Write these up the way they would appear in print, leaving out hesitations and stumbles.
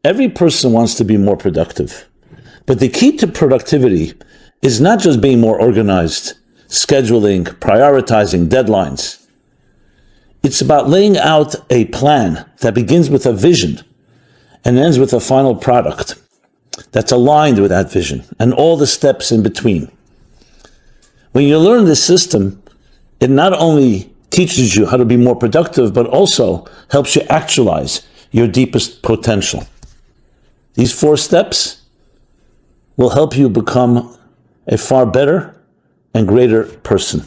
Every person wants to be more productive. But the key to productivity is not just being more organized, scheduling, prioritizing deadlines. It's about laying out a plan that begins with a vision and ends with a final product that's aligned with that vision and all the steps in between. When you learn this system, it not only teaches you how to be more productive, but also helps you actualize your deepest potential. These 4 steps will help you become a far better and greater person.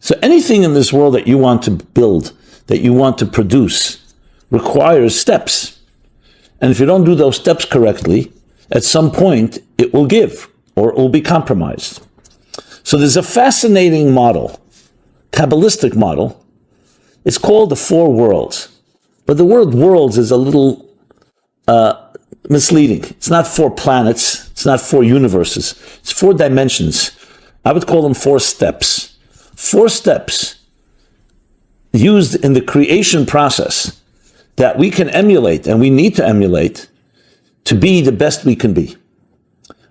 So anything in this world that you want to build, that you want to produce, requires steps. And if you don't do those steps correctly, at some point it will give or it will be compromised. So there's a fascinating model, Kabbalistic model. It's called the 4 worlds. But the word worlds is a little misleading. It's not 4 planets. It's not 4 universes. It's 4 dimensions. I would call them 4 steps. 4 steps used in the creation process that we can emulate and we need to emulate to be the best we can be.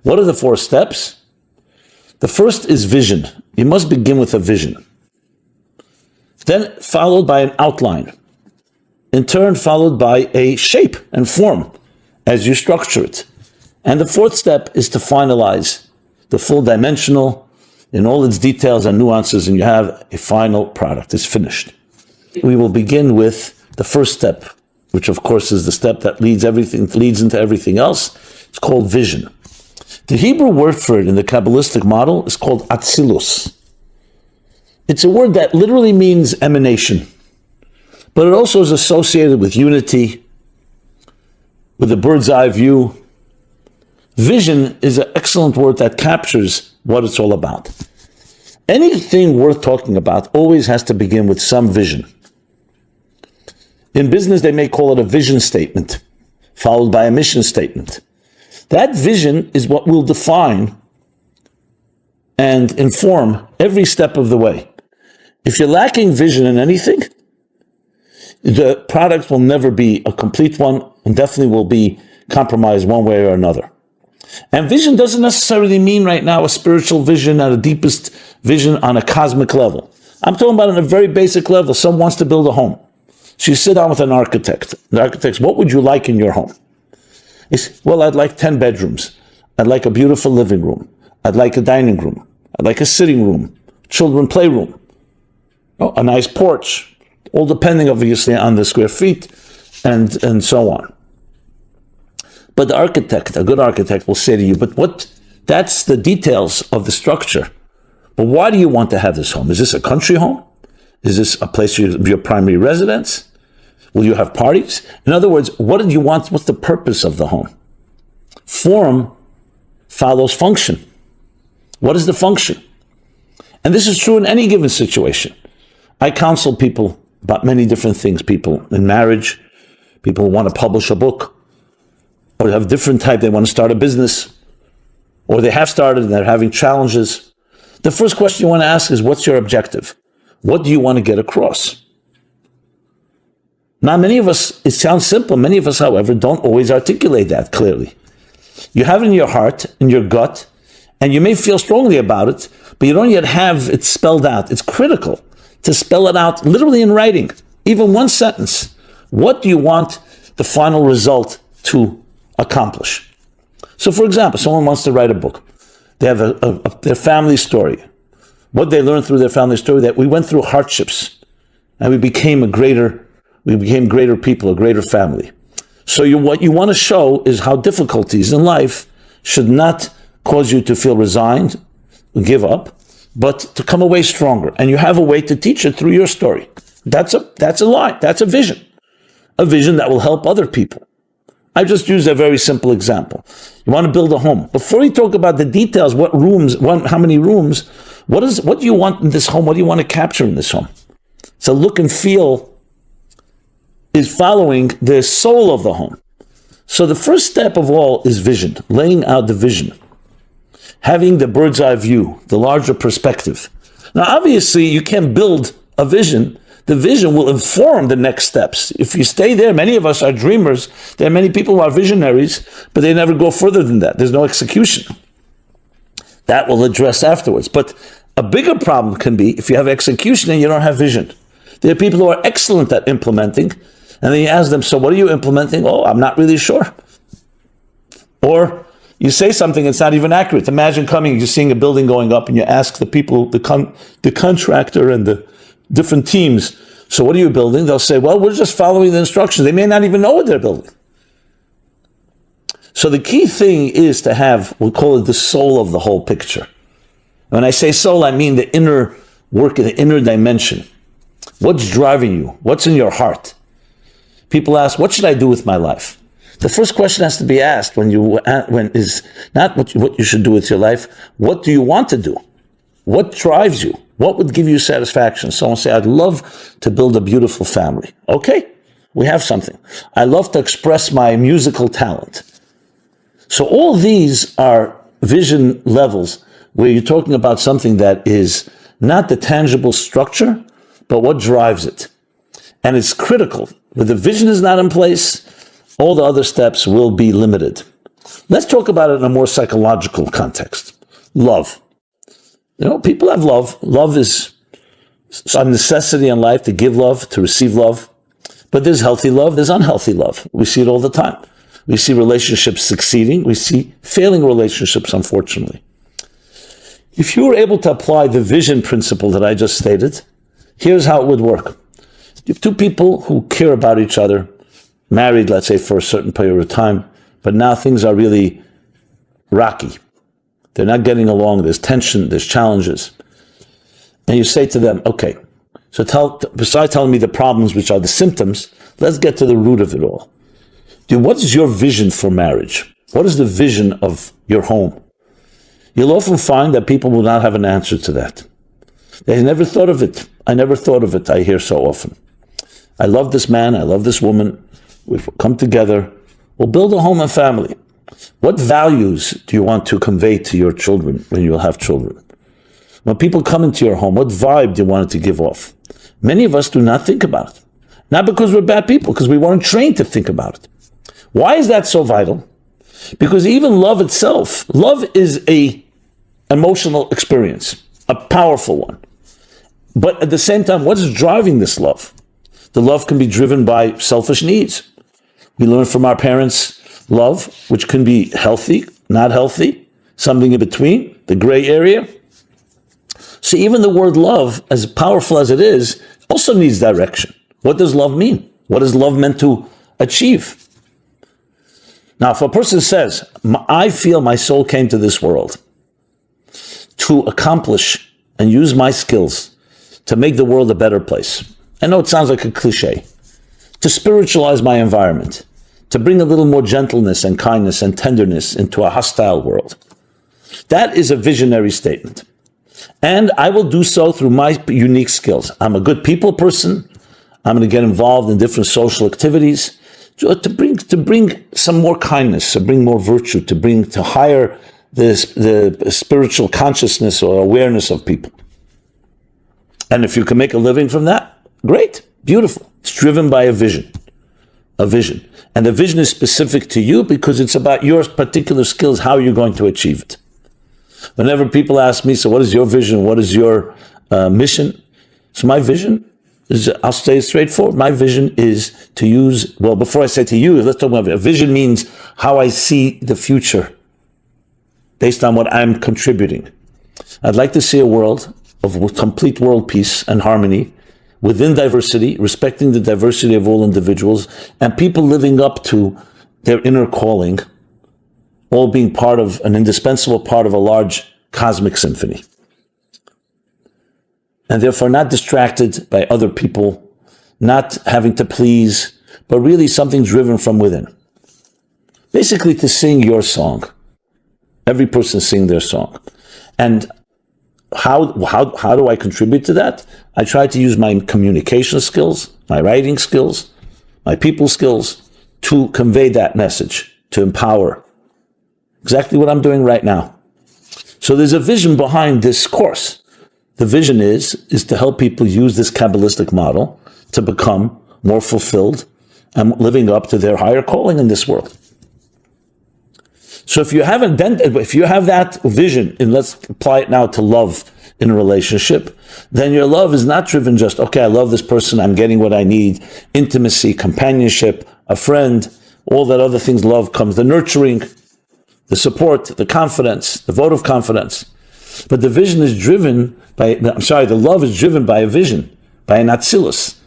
What are the 4 steps? The first is vision. You must begin with a vision. Then followed by an outline. In turn, followed by a shape and form as you structure it. And the 4th step is to finalize the full dimensional in all its details and nuances, and you have a final product. It's finished. We will begin with the first step, which of course is the step that leads into everything else. It's called vision. The Hebrew word for it in the Kabbalistic model is called Atzilus. It's a word that literally means emanation, but it also is associated with unity, with a bird's eye view. Vision is an excellent word that captures what it's all about. Anything worth talking about always has to begin with some vision. In business, they may call it a vision statement, followed by a mission statement. That vision is what will define and inform every step of the way. If you're lacking vision in anything, the product will never be a complete one and definitely will be compromised one way or another. And vision doesn't necessarily mean right now a spiritual vision at a deepest vision on a cosmic level. I'm talking about on a very basic level. Someone wants to build a home. So you sit down with an architect. The architect says, what would you like in your home? He says, well, I'd like 10 bedrooms. I'd like a beautiful living room. I'd like a dining room. I'd like a sitting room, children playroom, a nice porch, all depending obviously on the square feet and so on. But the architect, a good architect will say to you, that's the details of the structure. But why do you want to have this home? Is this a country home? Is this a place of your primary residence? Will you have parties? In other words, what do you want? What's the purpose of the home? Form follows function. What is the function? And this is true in any given situation. I counsel people about many different things. People in marriage, people who want to publish a book, or have different type, they want to start a business, or they have started and they're having challenges. The first question you want to ask is, what's your objective? What do you want to get across? Now, many of us, it sounds simple. Many of us, however, don't always articulate that clearly. You have it in your heart, in your gut, and you may feel strongly about it, but you don't yet have it spelled out. It's critical to spell it out literally in writing, even one sentence. What do you want the final result to accomplish? So, for example, someone wants to write a book. They have their family story. What they learned through their family story, that we went through hardships and we became greater people, a greater family. So what you want to show is how difficulties in life should not cause you to feel resigned and give up, but to come away stronger. And you have a way to teach it through your story. That's a line. That's a vision that will help other people. I just used a very simple example. You want to build a home. Before you talk about the details, what rooms, how many rooms, what do you want in this home? What do you want to capture in this home? So look and feel is following the soul of the home. So the first step of all is vision, laying out the vision, having the bird's eye view, the larger perspective. Now, obviously, you can't build a vision The vision will inform the next steps. If you stay there, many of us are dreamers. There are many people who are visionaries, but they never go further than that. There's no execution. That will address afterwards. But a bigger problem can be if you have execution and you don't have vision. There are people who are excellent at implementing, and then you ask them, so what are you implementing? Oh, I'm not really sure. Or you say something that's not even accurate. Imagine you're seeing a building going up, and you ask the people, the contractor and the different teams, so what are you building? They'll say, well, we're just following the instructions. They may not even know what they're building. So the key thing is to have, we'll call it the soul of the whole picture. When I say soul, I mean the inner work, the inner dimension. What's driving you? What's in your heart? People ask, what should I do with my life? The first question has to be asked when is not what you should do with your life. What do you want to do? What drives you? What would give you satisfaction? Someone say, I'd love to build a beautiful family. Okay, we have something. I love to express my musical talent. So all these are vision levels where you're talking about something that is not the tangible structure, but what drives it. And it's critical. When the vision is not in place, all the other steps will be limited. Let's talk about it in a more psychological context. Love. People have love. Love is a necessity in life to give love, to receive love. But there's healthy love, there's unhealthy love. We see it all the time. We see relationships succeeding. We see failing relationships, unfortunately. If you were able to apply the vision principle that I just stated, here's how it would work. You have two people who care about each other, married, let's say, for a certain period of time, but now things are really rocky. They're not getting along. There's tension. There's challenges. And you say to them, okay, so besides telling me the problems, which are the symptoms, let's get to the root of it all. What is your vision for marriage? What is the vision of your home? You'll often find that people will not have an answer to that. They never thought of it. I never thought of it, I hear so often. I love this man. I love this woman. We've come together. We'll build a home and family. What values do you want to convey to your children when you'll have children? When people come into your home, what vibe do you want it to give off? Many of us do not think about it. Not because we're bad people, because we weren't trained to think about it. Why is that so vital? Because even love itself, love is an emotional experience, a powerful one. But at the same time, what is driving this love? The love can be driven by selfish needs. We learn from our parents love, which can be healthy, not healthy, something in between, the gray area. So even the word love, as powerful as it is, also needs direction. What does love mean? What is love meant to achieve? Now, if a person says, I feel my soul came to this world to accomplish and use my skills to make the world a better place. I know it sounds like a cliche. To spiritualize my environment, to bring a little more gentleness and kindness and tenderness into a hostile world. That is a visionary statement. And I will do so through my unique skills. I'm a good people person. I'm going to get involved in different social activities to bring some more kindness, to bring more virtue, to higher the spiritual consciousness or awareness of people. And if you can make a living from that, great, beautiful. It's driven by a vision. And the vision is specific to you because it's about your particular skills, how you're going to achieve it. Whenever people ask me, so what is your vision? What is your mission? So my vision is, I'll say it straightforward. My vision is to use, well, before I say to use, let's talk about it. A vision means how I see the future based on what I'm contributing. I'd like to see a world of complete world peace and harmony within diversity, respecting the diversity of all individuals, and people living up to their inner calling, all being part of an indispensable part of a large cosmic symphony. And therefore not distracted by other people, not having to please, but really something driven from within. Basically to sing your song. Every person sing their song. And how do I contribute to that? I try to use my communication skills, my writing skills, my people skills to convey that message, to empower. Exactly what I'm doing right now. So there's a vision behind this course. the vision is to help people use this Kabbalistic model to become more fulfilled and living up to their higher calling in this world. So if you have that vision, and let's apply it now to love in a relationship, then your love is not driven just, okay, I love this person, I'm getting what I need, intimacy, companionship, a friend, all that other things love comes, the nurturing, the support, the confidence, the vote of confidence. But the vision is driven by, the love is driven by a vision, by an atzilus.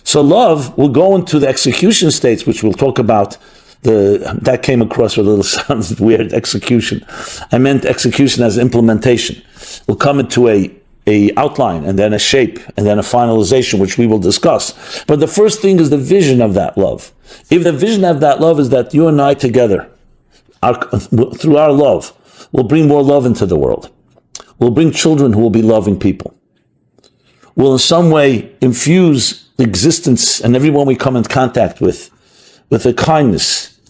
So love will go into the execution states, which we'll talk about. That came across with a little sounds weird, execution. I meant execution as implementation. We'll come into a outline, and then a shape, and then a finalization, which we will discuss. But the first thing is the vision of that love. If the vision of that love is that you and I together, through our love, will bring more love into the world. We'll bring children who will be loving people. We'll in some way infuse existence and everyone we come in contact with a kindness,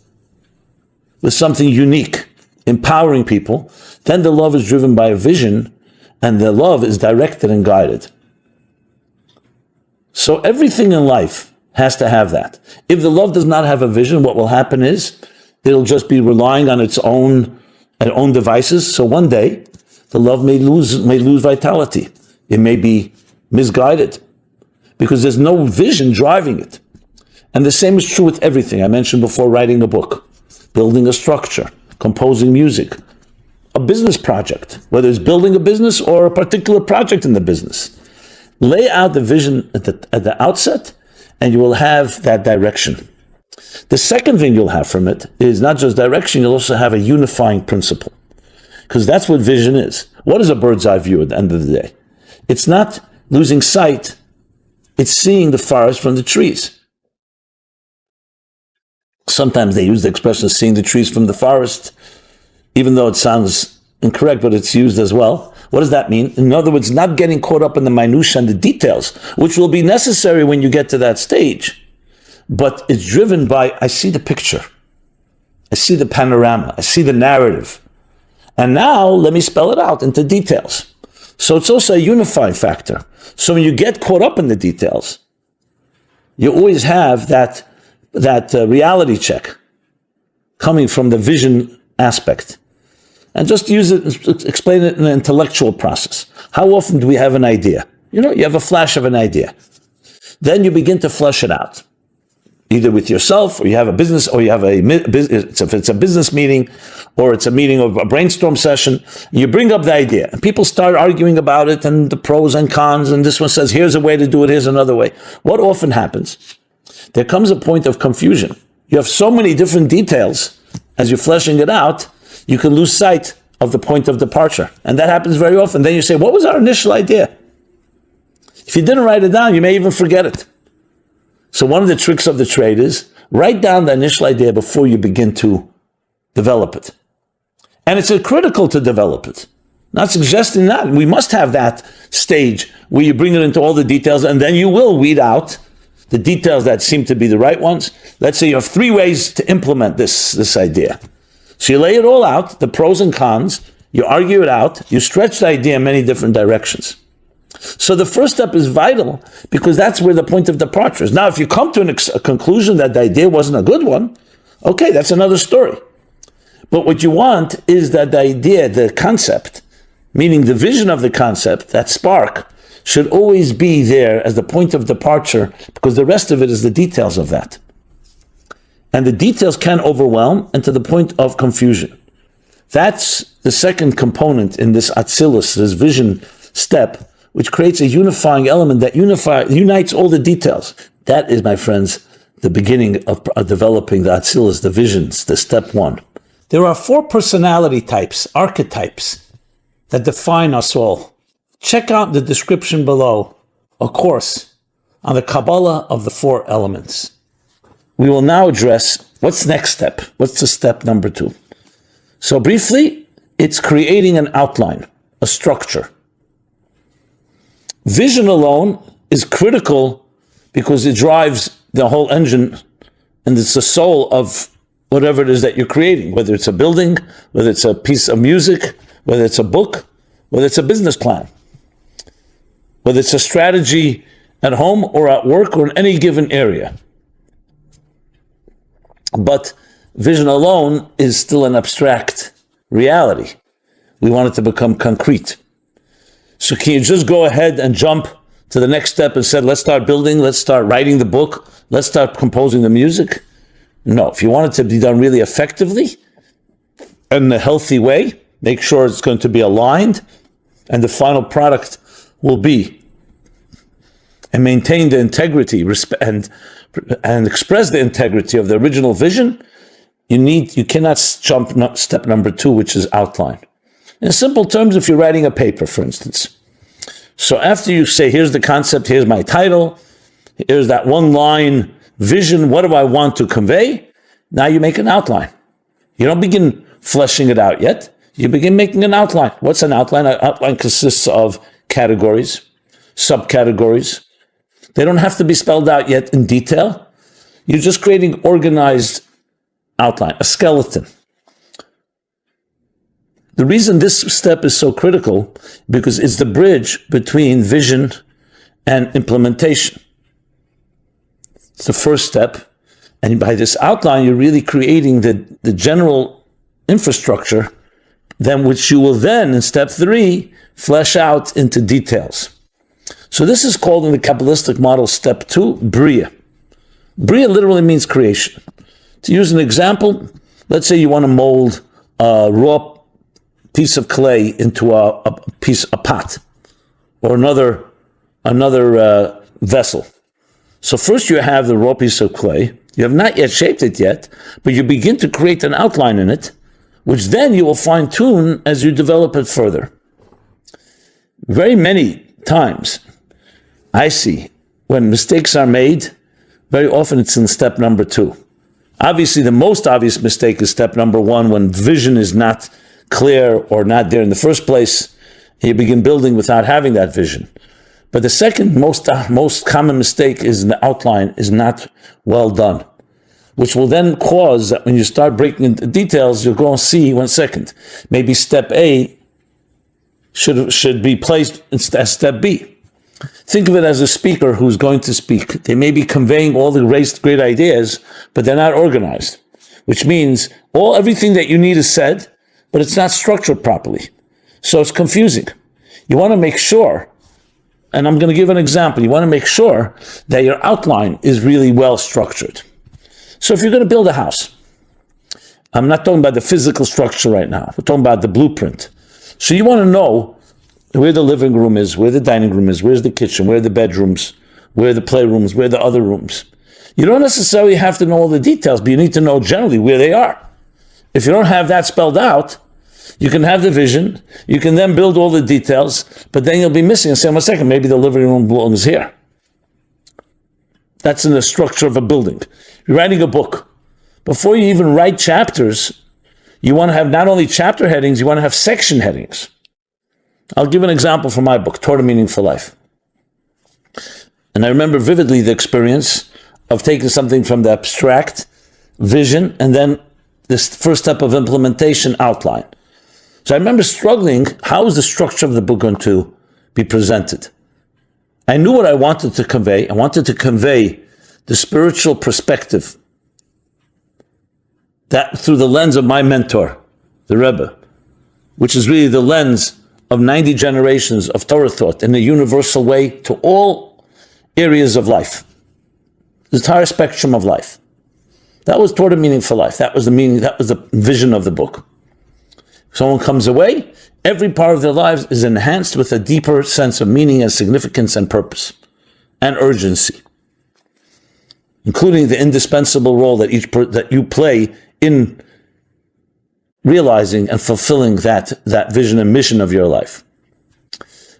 with something unique, empowering people. Then the love is driven by a vision, and the love is directed and guided. So everything in life has to have that. If the love does not have a vision, what will happen is it'll just be relying on its own devices. So one day, the love may lose vitality. It may be misguided because there's no vision driving it. And the same is true with everything. I mentioned before, writing a book, building a structure, composing music, a business project, whether it's building a business or a particular project in the business. Lay out the vision at the outset, and you will have that direction. The second thing you'll have from it is not just direction, you'll also have a unifying principle. Because that's what vision is. What is a bird's eye view at the end of the day? It's not losing sight, it's seeing the forest from the trees. Sometimes they use the expression seeing the trees from the forest, even though it sounds incorrect, but it's used as well. What does that mean? In other words, not getting caught up in the minutiae and the details, which will be necessary when you get to that stage. But it's driven by, I see the picture. I see the panorama. I see the narrative. And now let me spell it out into details. So it's also a unifying factor. So when you get caught up in the details, you always have that reality check coming from the vision aspect. And just use it, explain it in an intellectual process. How often do we have an idea? You have a flash of an idea. Then you begin to flesh it out. Either with yourself, or you have a business, or you have if it's a business meeting, or it's a meeting of a brainstorm session, you bring up the idea, and people start arguing about it, and the pros and cons, and this one says, here's a way to do it, here's another way. What often happens? There comes a point of confusion. You have so many different details, as you're fleshing it out, you can lose sight of the point of departure. And that happens very often. Then you say, what was our initial idea? If you didn't write it down, you may even forget it. So one of the tricks of the trade is write down the initial idea before you begin to develop it. And it's critical to develop it. Not suggesting that. We must have that stage where you bring it into all the details, and then you will weed out the details that seem to be the right ones. Let's say you have 3 ways to implement this idea. So you lay it all out, the pros and cons, you argue it out, you stretch the idea in many different directions. So the first step is vital because that's where the point of departure is. Now, if you come to a conclusion that the idea wasn't a good one, okay, that's another story. But what you want is that the idea, the concept, meaning the vision of the concept, that spark, should always be there as the point of departure because the rest of it is the details of that. And the details can overwhelm and to the point of confusion. That's the second component in this atzilus, this vision step, which creates a unifying element that unites all the details. That is, my friends, the beginning of developing the atzilus, the visions, the step 1. There are 4 personality types, archetypes, that define us all. Check out the description below, a course on the Kabbalah of the 4 elements. We will now address what's next step. What's the step number 2? So briefly, it's creating an outline, a structure. Vision alone is critical because it drives the whole engine and it's the soul of whatever it is that you're creating, whether it's a building, whether it's a piece of music, whether it's a book, whether it's a business plan. whether it's a strategy at home or at work or in any given area. But vision alone is still an abstract reality. We want it to become concrete. So can you just go ahead and jump to the next step and say, let's start building, let's start writing the book, let's start composing the music? No, if you want it to be done really effectively and in a healthy way, make sure it's going to be aligned and the final product will be and maintain the integrity and express the integrity of the original vision. You cannot jump step number 2, which is outline. In simple terms, if you're writing a paper, for instance. So after you say, here's the concept, here's my title, here's that one line vision, what do I want to convey? Now you make an outline. You don't begin fleshing it out yet. You begin making an outline. What's an outline? An outline consists of categories, subcategories. They don't have to be spelled out yet in detail. You're just creating organized outline, a skeleton. The reason this step is so critical, because it's the bridge between vision and implementation. It's the first step. And by this outline, you're really creating the general infrastructure, then which you will then, in step 3, flesh out into details. So this is called in the Kabbalistic model, step 2, Bria. Bria literally means creation. To use an example, let's say you want to mold a raw piece of clay into a pot, or another vessel. So first you have the raw piece of clay. You have not yet shaped it yet, but you begin to create an outline in it, which then you will fine tune as you develop it further. Very many times I see when mistakes are made, very often it's in step number 2. Obviously, the most obvious mistake is step number 1, when vision is not clear or not there in the first place, and you begin building without having that vision. But the second most common mistake is the outline is not well done, which will then cause that when you start breaking into details, you'll go and see, 1 second, maybe step A should be placed as step B. Think of it as a speaker who's going to speak. They may be conveying all the great ideas, but they're not organized, which means everything that you need is said, but it's not structured properly. So it's confusing. You want to make sure, and I'm going to give an example, you want to make sure that your outline is really well structured. So if you're going to build a house, I'm not talking about the physical structure right now, we're talking about the blueprint. So you want to know where the living room is, where the dining room is, where's the kitchen, where are the bedrooms, where are the playrooms, where are the other rooms. You don't necessarily have to know all the details, but you need to know generally where they are. If you don't have that spelled out, you can have the vision, you can then build all the details, but then you'll be missing and say, 1 second, maybe the living room belongs here. That's in the structure of a building. You're writing a book. Before you even write chapters, you want to have not only chapter headings, you want to have section headings. I'll give an example from my book, Torah Meaningful Life. And I remember vividly the experience of taking something from the abstract vision and then this first step of implementation outline. So I remember struggling, how is the structure of the book going to be presented? I knew what I wanted to convey. I wanted to convey the spiritual perspective that through the lens of my mentor, the Rebbe, which is really the lens of 90 generations of Torah thought in a universal way to all areas of life, the entire spectrum of life. That was Torah Meaningful Life. That was the meaning, that was the vision of the book. If someone comes away, every part of their lives is enhanced with a deeper sense of meaning and significance and purpose and urgency, including the indispensable role that you play in realizing and fulfilling that vision and mission of your life.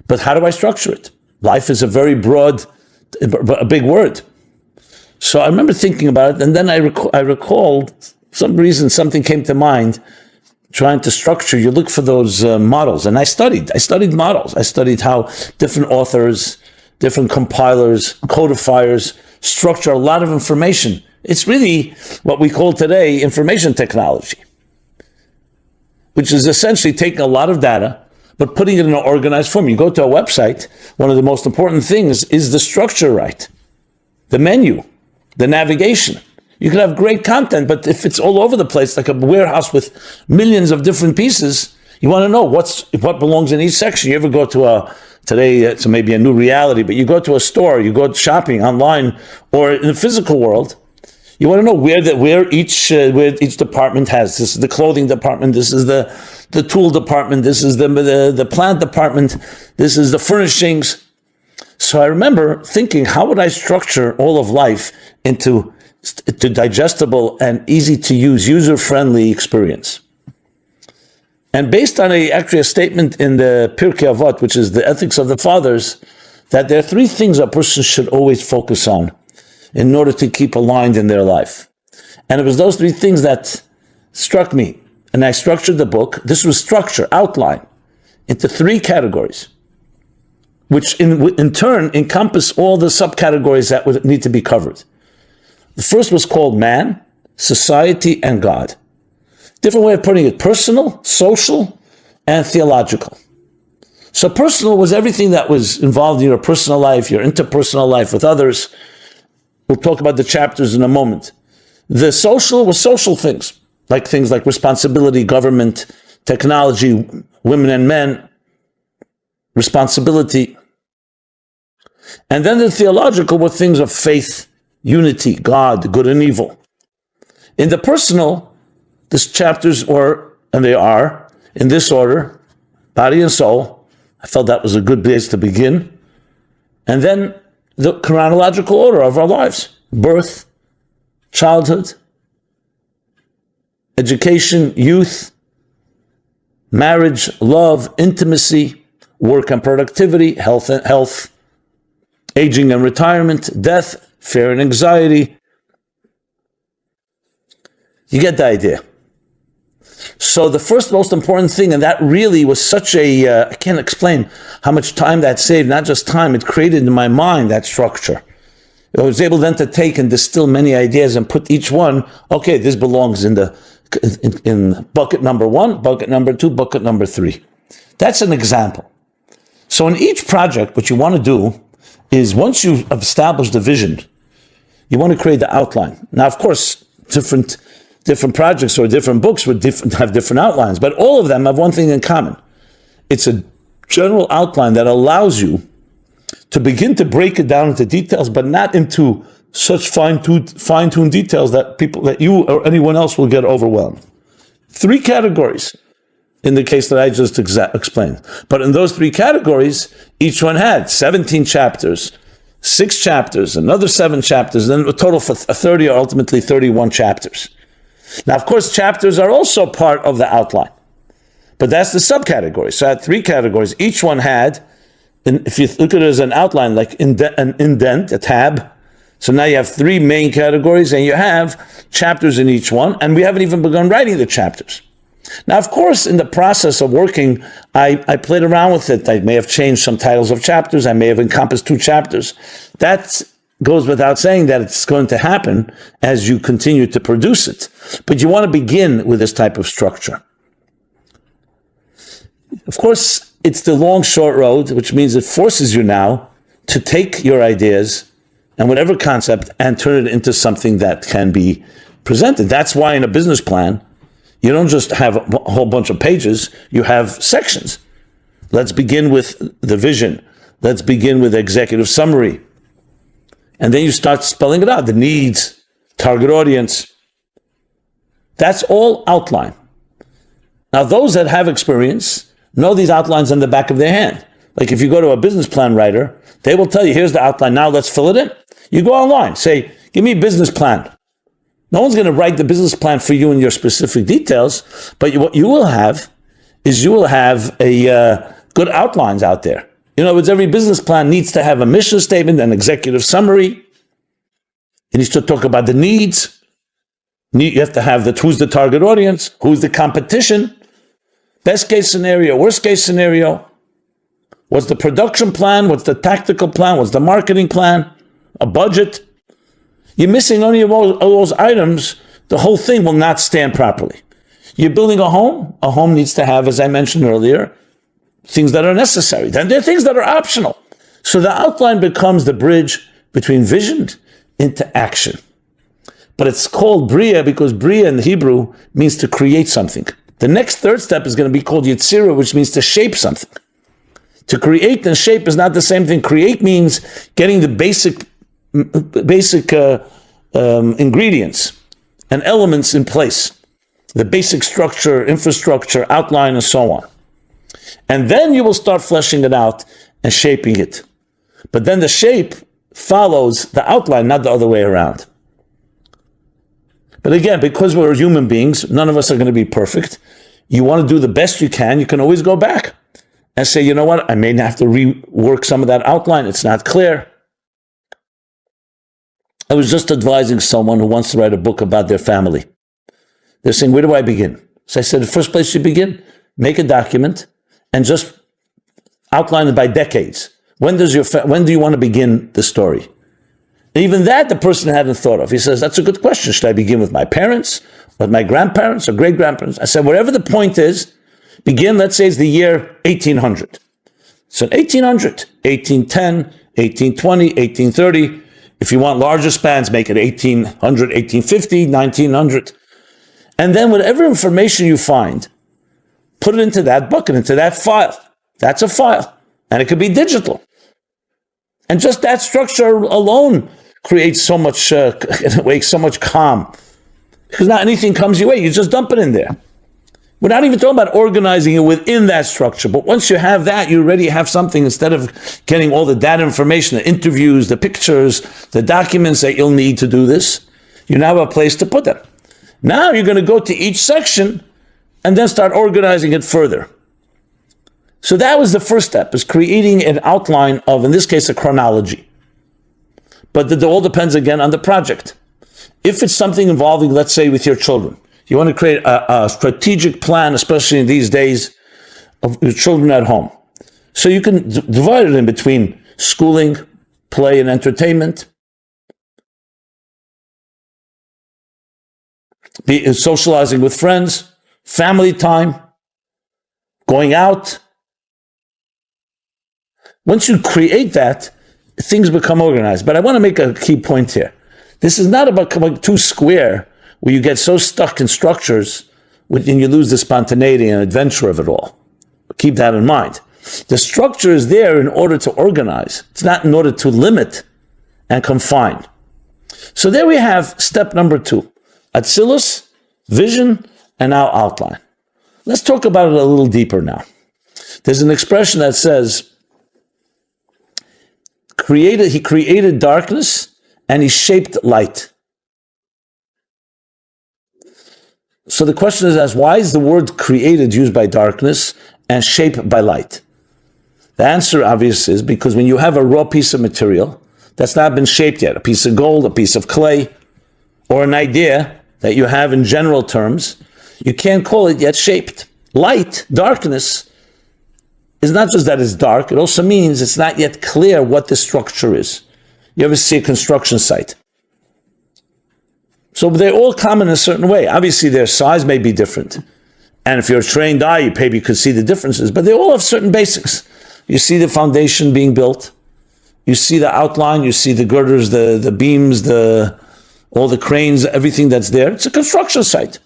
But how do I structure it? Life is a very broad, a big word. So I remember thinking about it, and then I recalled, some reason something came to mind, trying to structure, you look for those models. And I studied models. I studied how different authors, different compilers, codifiers structure a lot of information. It's really what we call today information technology, which is essentially taking a lot of data, but putting it in an organized form. You go to a website, one of the most important things is the structure right, the menu, the navigation. You can have great content, but if it's all over the place, like a warehouse with millions of different pieces, you want to know what belongs in each section. You ever go to today it's maybe a new reality, but you go to a store, you go shopping online or in the physical world, you want to know where each department has. This is the clothing department, this is the tool department, this is the plant department, this is the furnishings. So I remember thinking, how would I structure all of life into digestible and easy to use, user-friendly experience? And based on a statement in the Pirkei Avot, which is the Ethics of the Fathers, that there are three things a person should always focus on in order to keep aligned in their life. And it was those three things that struck me. And I structured the book. This was structure, outline, into three categories, which in turn encompass all the subcategories that would need to be covered. The first was called man, society, and God. Different way of putting it: personal, social, and theological. So personal was everything that was involved in your personal life, your interpersonal life with others. We'll talk about the chapters in a moment. The social was social things like responsibility, government, technology, women and men, responsibility. And then the theological were things of faith, unity, God, good and evil. In the personal, these chapters they are, in this order: body and soul. I felt that was a good place to begin. And then the chronological order of our lives: birth, childhood, education, youth, marriage, love, intimacy, work and productivity, health, aging and retirement, death, fear and anxiety. You get the idea. So the first most important thing, and that really was such I can't explain how much time that saved, not just time, it created in my mind that structure. I was able then to take and distill many ideas and put each one, okay, this belongs in bucket number 1, bucket number 2, bucket number 3. That's an example. So in each project, what you want to do is, once you've established the vision, you want to create the outline. Now, of course, different projects or different books would have different outlines, but all of them have one thing in common. It's a general outline that allows you to begin to break it down into details, but not into such fine-tuned details that you or anyone else will get overwhelmed. 3 categories in the case that I just explained. But in those 3 categories, each one had 17 chapters, 6 chapters, another 7 chapters, and then a total for 30 or ultimately 31 chapters. Now, of course, chapters are also part of the outline, but that's the subcategory. So I had 3 categories. Each one had, if you look at it as an outline, like an indent, a tab. So now you have 3 main categories, and you have chapters in each one, and we haven't even begun writing the chapters. Now, of course, in the process of working, I played around with it. I may have changed some titles of chapters. I may have encompassed 2 chapters. That goes without saying that it's going to happen as you continue to produce it. But you want to begin with this type of structure. Of course, it's the long, short road, which means it forces you now to take your ideas and whatever concept and turn it into something that can be presented. That's why in a business plan, you don't just have a whole bunch of pages, you have sections. Let's begin with the vision. Let's begin with the executive summary. And then you start spelling it out, the needs, target audience. That's all outline. Now, those that have experience know these outlines on the back of their hand. Like if you go to a business plan writer, they will tell you, here's the outline, now let's fill it in. You go online, say, give me a business plan. No one's going to write the business plan for you in your specific details, but what you will have is a good outlines out there. In other words, every business plan needs to have a mission statement, an executive summary. It needs to talk about the needs. You have to have who's the target audience, who's the competition, best case scenario, worst case scenario. What's the production plan? What's the tactical plan? What's the marketing plan? A budget. You're missing any of all those items, the whole thing will not stand properly. You're building a home needs to have, as I mentioned earlier, things that are necessary. Then there are things that are optional. So the outline becomes the bridge between vision into action. But it's called Bria because Bria in the Hebrew means to create something. The next third step is going to be called Yetzirah, which means to shape something. To create and shape is not the same thing. Create means getting the basic ingredients and elements in place. The basic structure, infrastructure, outline, and so on. And then you will start fleshing it out and shaping it. But then the shape follows the outline, not the other way around. But again, because we're human beings, none of us are going to be perfect. You want to do the best you can always go back and say, you know what, I may have to rework some of that outline. It's not clear. I was just advising someone who wants to write a book about their family. They're saying, where do I begin? So I said, the first place you begin, make a document and just outline it by decades. When do you want to begin the story? And even that, the person hadn't thought of. He says, that's a good question. Should I begin with my parents, with my grandparents or great-grandparents? I said, whatever the point is, begin, let's say it's the year 1800. So 1800, 1810, 1820, 1830. If you want larger spans, make it 1800, 1850, 1900. And then whatever information you find, put it into that bucket, into that file. That's a file. And it could be digital. And just that structure alone creates so much, in a way, so much calm. Because not anything comes your way. You just dump it in there. We're not even talking about organizing it within that structure. But once you have that, you already have something. Instead of getting all the data information, the interviews, the pictures, the documents that you'll need to do this, you now have a place to put them. Now you're going to go to each section and then start organizing it further. So that was the first step, is creating an outline of, in this case, a chronology. But it all depends, again, on the project. If it's something involving, let's say, with your children, you want to create a strategic plan, especially in these days, of your children at home. So you can divide it in between schooling, play, and entertainment, socializing with friends, family time, going out. Once you create that, things become organized. But I want to make a key point here. This is not about coming too square, where you get so stuck in structures and you lose the spontaneity and adventure of it all. Keep that in mind. The structure is there in order to organize. It's not in order to limit and confine. So there we have step number 2. Atzilus, vision, and now outline. Let's talk about it a little deeper now. There's an expression that says, he created darkness and he shaped light. So the question is, why is the word created used by darkness and shaped by light? The answer, obviously, is because when you have a raw piece of material that's not been shaped yet, a piece of gold, a piece of clay, or an idea that you have in general terms, you can't call it yet shaped. Light, darkness, is not just that it's dark, it also means it's not yet clear what the structure is. You ever see a construction site? So they all come in a certain way. Obviously, their size may be different. And if you're a trained eye, you maybe could see the differences, but they all have certain basics. You see the foundation being built. You see the outline, you see the girders, the beams, all the cranes, everything that's there. It's a construction site.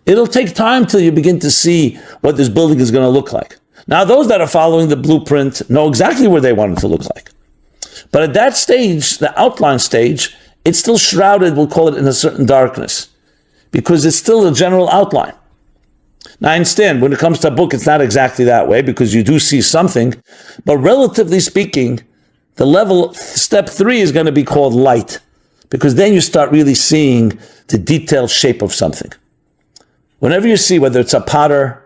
It'll take time till you begin to see what this building is going to look like. Now, those that are following the blueprint know exactly where they want it to look like. But at that stage, the outline stage, it's still shrouded, we'll call it, in a certain darkness, because it's still a general outline. Now, I understand, when it comes to a book, it's not exactly that way, because you do see something, but relatively speaking, the level, step 3 is going to be called light, because then you start really seeing the detailed shape of something. Whenever you see, whether it's a potter,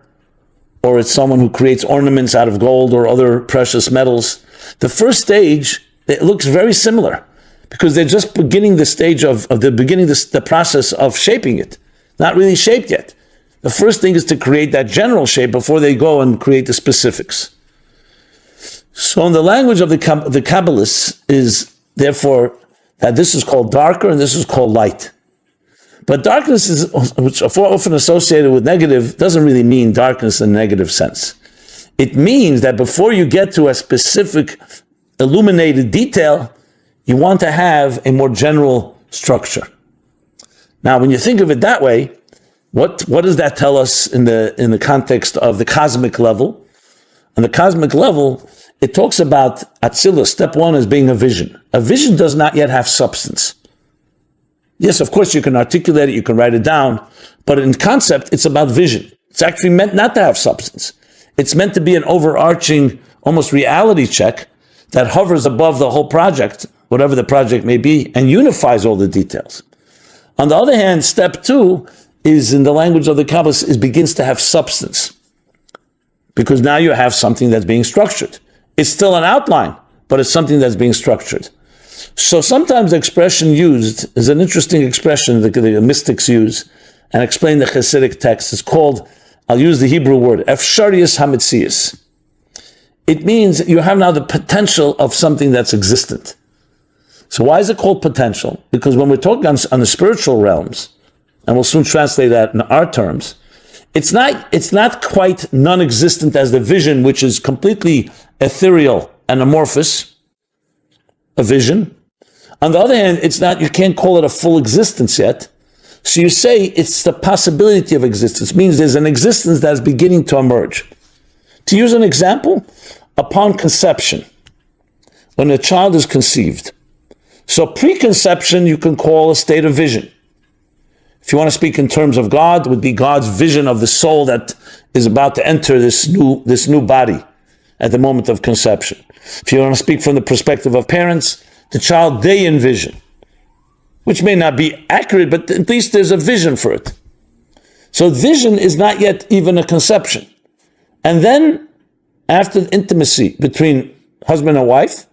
or it's someone who creates ornaments out of gold or other precious metals, the first stage, it looks very similar, because they're just beginning the stage of the process of shaping it. Not really shaped yet. The first thing is to create that general shape before they go and create the specifics. So in the language of the Kabbalists is, therefore, that this is called darker and this is called light. But darkness is, which are often associated with negative, doesn't really mean darkness in a negative sense. It means that before you get to a specific illuminated detail, you want to have a more general structure. Now, when you think of it that way, what does that tell us in the context of the cosmic level? On the cosmic level, it talks about Atzilus. Step one is being a vision. A vision does not yet have substance. Yes, of course, you can articulate it, you can write it down, but in concept, it's about vision. It's actually meant not to have substance. It's meant to be an overarching, almost reality check that hovers above the whole project, whatever the project may be, and unifies all the details. On the other hand, step two is, in the language of the Kabbalah, begins to have substance. Because now you have something that's being structured. It's still an outline, but it's something that's being structured. So sometimes the expression used is an interesting expression that the mystics use and explain the Hasidic text. It's called, I'll use the Hebrew word, Efsharius Hametzius. It means you have now the potential of something that's existent. So why is it called potential? Because when we're talking on the spiritual realms, and we'll soon translate that in our terms, it's not quite non-existent as the vision, which is completely ethereal and amorphous, a vision. On the other hand, you can't call it a full existence yet. So you say it's the possibility of existence. It means there's an existence that is beginning to emerge. To use an example, upon conception, when a child is conceived, so preconception you can call a state of vision. If you want to speak in terms of God, it would be God's vision of the soul that is about to enter this new body at the moment of conception. If you want to speak from the perspective of parents, the child they envision, which may not be accurate, but at least there's a vision for it. So vision is not yet even a conception. And then, after the intimacy between husband and wife,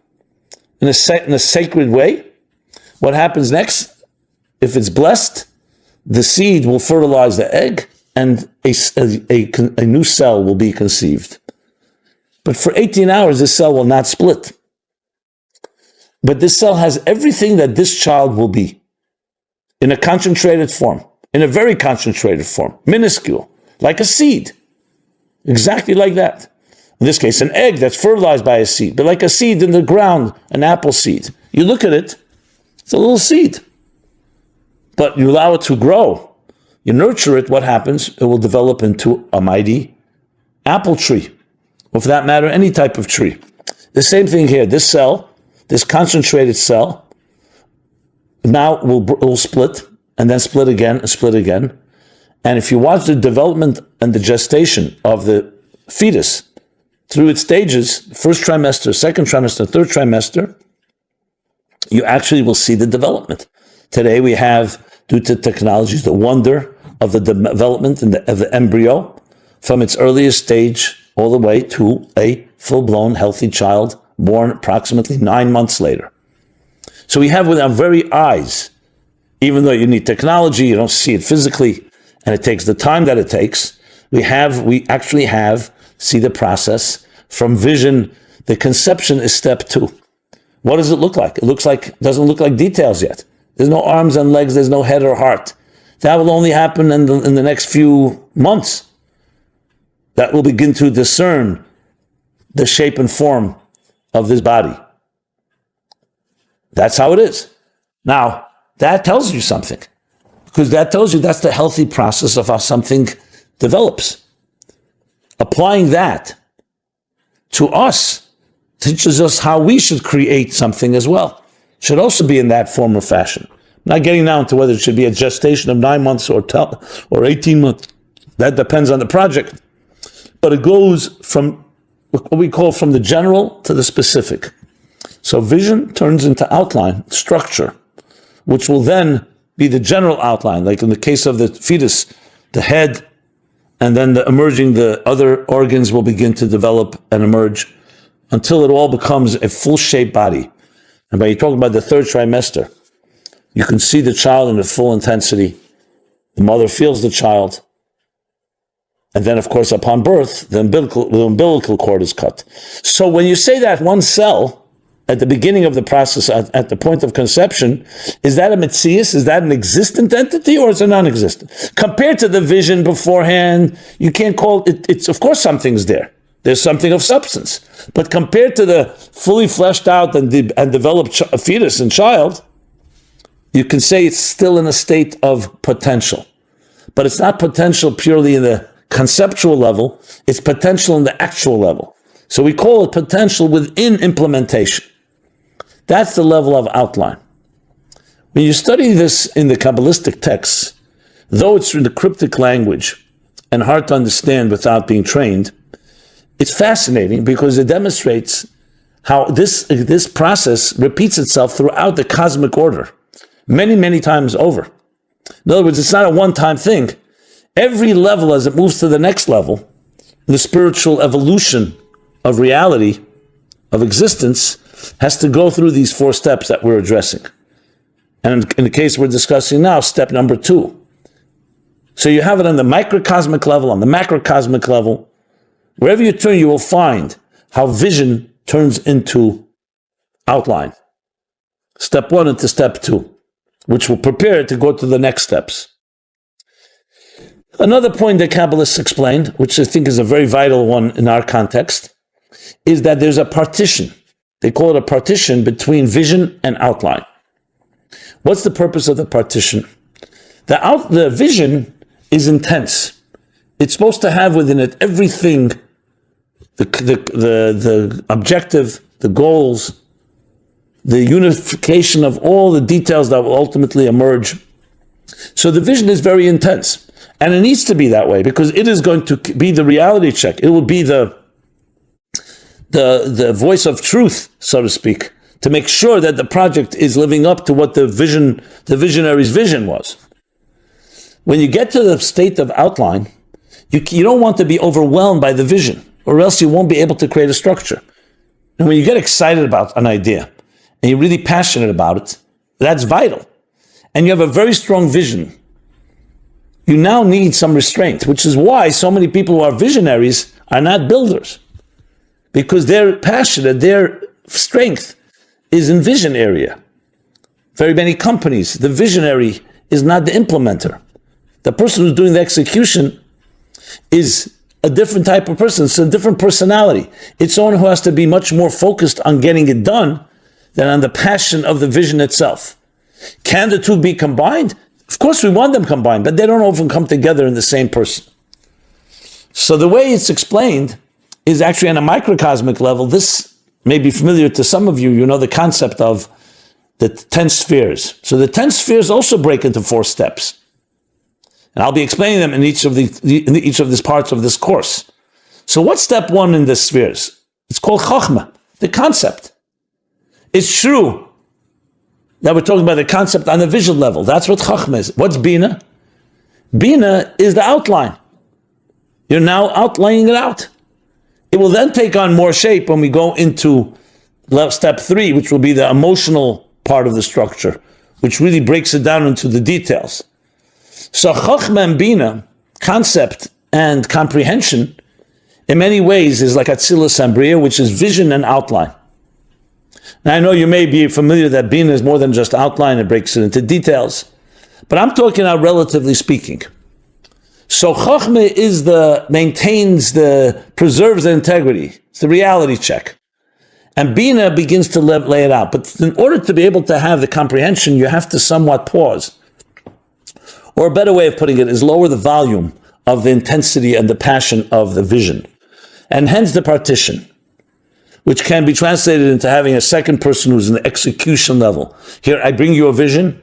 in a sacred way, what happens next? If it's blessed, the seed will fertilize the egg, and a new cell will be conceived. But for 18 hours, this cell will not split. But this cell has everything that this child will be, in a concentrated form, in a very concentrated form, minuscule, like a seed, exactly like that. In this case, an egg that's fertilized by a seed, but like a seed in the ground, an apple seed. You look at it, it's a little seed. But you allow it to grow. You nurture it, what happens? It will develop into a mighty apple tree, or for that matter, any type of tree. The same thing here. This cell, this concentrated cell, now will split, and then split again, and split again. And if you watch the development and the gestation of the fetus through its stages, first trimester, second trimester, third trimester, you actually will see the development. Today we have, due to technologies, the wonder of the development of the embryo from its earliest stage all the way to a full-blown healthy child born approximately 9 months later. So we have with our very eyes, even though you need technology, you don't see it physically, and it takes the time that it takes, we actually see the process from vision. The conception is step 2. What does it look like? Doesn't look like details yet. There's no arms and legs, there's no head or heart. That will only happen in the next few months. That will begin to discern the shape and form of this body. That's how it is. Now, that tells you something. Because that tells you that's the healthy process of how something develops. Applying that to us teaches us how we should create something as well. Should also be in that form or fashion. I'm not getting down to whether it should be a gestation of 9 months or 18 months. That depends on the project. But it goes from what we call from the general to the specific. So vision turns into outline, structure, which will then be the general outline. Like in the case of the fetus, the head, and then the other organs will begin to develop and emerge until it all becomes a full-shaped body. And by talking about the third trimester, you can see the child in the full intensity. The mother feels the child. And then, of course, upon birth, the umbilical cord is cut. So when you say that one cell at the beginning of the process, at the point of conception, is that a metzius? Is that an existent entity, or is it non-existent? Compared to the vision beforehand, you can't call it, it's of course something's there. There's something of substance. But compared to the fully fleshed out and developed fetus and child, you can say it's still in a state of potential. But it's not potential purely in the conceptual level, it's potential in the actual level. So we call it potential within implementation. That's the level of outline. When you study this in the Kabbalistic texts, though it's in the cryptic language and hard to understand without being trained, it's fascinating because it demonstrates how this process repeats itself throughout the cosmic order, many, many times over. In other words, it's not a one-time thing. Every level, as it moves to the next level, the spiritual evolution of reality, of existence, has to go through these 4 steps that we're addressing. And in the case we're discussing now, step number 2. So you have it on the microcosmic level, on the macrocosmic level. Wherever you turn, you will find how vision turns into outline. Step 1 into step 2, which will prepare it to go to the next steps. Another point that Kabbalists explained, which I think is a very vital one in our context, is that there's a partition. They call it a partition between vision and outline. What's the purpose of the partition? The vision is intense. It's supposed to have within it everything, the objective, the goals, the unification of all the details that will ultimately emerge. So the vision is very intense. And it needs to be that way because it is going to be the reality check. It will be the voice of truth, so to speak, to make sure that the project is living up to what the visionary's vision was. When you get to the state of outline, you don't want to be overwhelmed by the vision, or else you won't be able to create a structure. And when you get excited about an idea, and you're really passionate about it, that's vital. And you have a very strong vision. You now need some restraint, which is why so many people who are visionaries are not builders. Because they're passionate, their strength is in vision area. Very many companies, the visionary is not the implementer. The person who's doing the execution is a different type of person. It's a different personality. It's someone who has to be much more focused on getting it done than on the passion of the vision itself. Can the two be combined? Of course we want them combined, but they don't often come together in the same person. So the way it's explained is actually on a microcosmic level. This may be familiar to some of you. You know the concept of the 10 spheres. So the 10 spheres also break into 4 steps. And I'll be explaining them in each of these parts of this course. So what's step 1 in the spheres? It's called Chokhmah, the concept. It's true that we're talking about the concept on the vision level. That's what Chokhmah is. What's Bina? Bina is the outline. You're now outlining it out. It will then take on more shape when we go into step 3, which will be the emotional part of the structure, which really breaks it down into the details. So Chokhmah and Bina, concept and comprehension, in many ways is like Atzilus and Bria, which is vision and outline. Now I know you may be familiar that Bina is more than just outline, it breaks it into details. But I'm talking now relatively speaking. So Chokhmah preserves the integrity. It's the reality check. And Bina begins to lay it out. But in order to be able to have the comprehension, you have to somewhat pause. Or a better way of putting it is lower the volume of the intensity and the passion of the vision. And hence the partition, which can be translated into having a second person who's in the execution level. Here, I bring you a vision.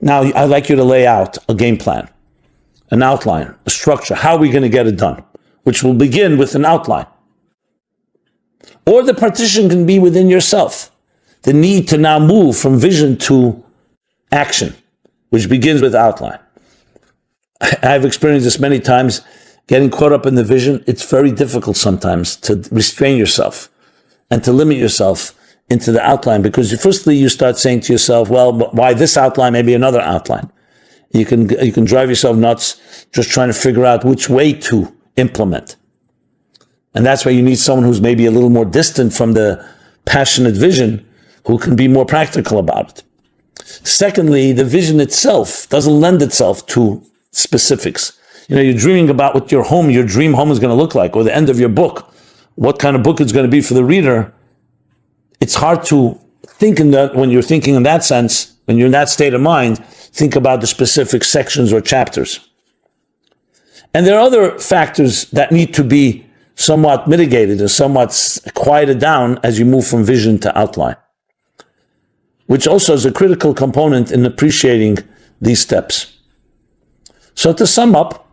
Now, I'd like you to lay out a game plan, an outline, a structure. How are we going to get it done? Which will begin with an outline. Or the partition can be within yourself. The need to now move from vision to action, which begins with outline. I've experienced this many times, getting caught up in the vision. It's very difficult sometimes to restrain yourself and to limit yourself into the outline, because firstly you start saying to yourself, well, why this outline, maybe another outline. You can drive yourself nuts just trying to figure out which way to implement. And that's why you need someone who's maybe a little more distant from the passionate vision, who can be more practical about it. Secondly, the vision itself doesn't lend itself to specifics. You're dreaming about what your dream home is going to look like, or the end of your book, what kind of book it's going to be for the reader, it's hard to think in that, when you're thinking in that sense, when you're in that state of mind, think about the specific sections or chapters. And there are other factors that need to be somewhat mitigated and somewhat quieted down as you move from vision to outline, which also is a critical component in appreciating these steps. So to sum up,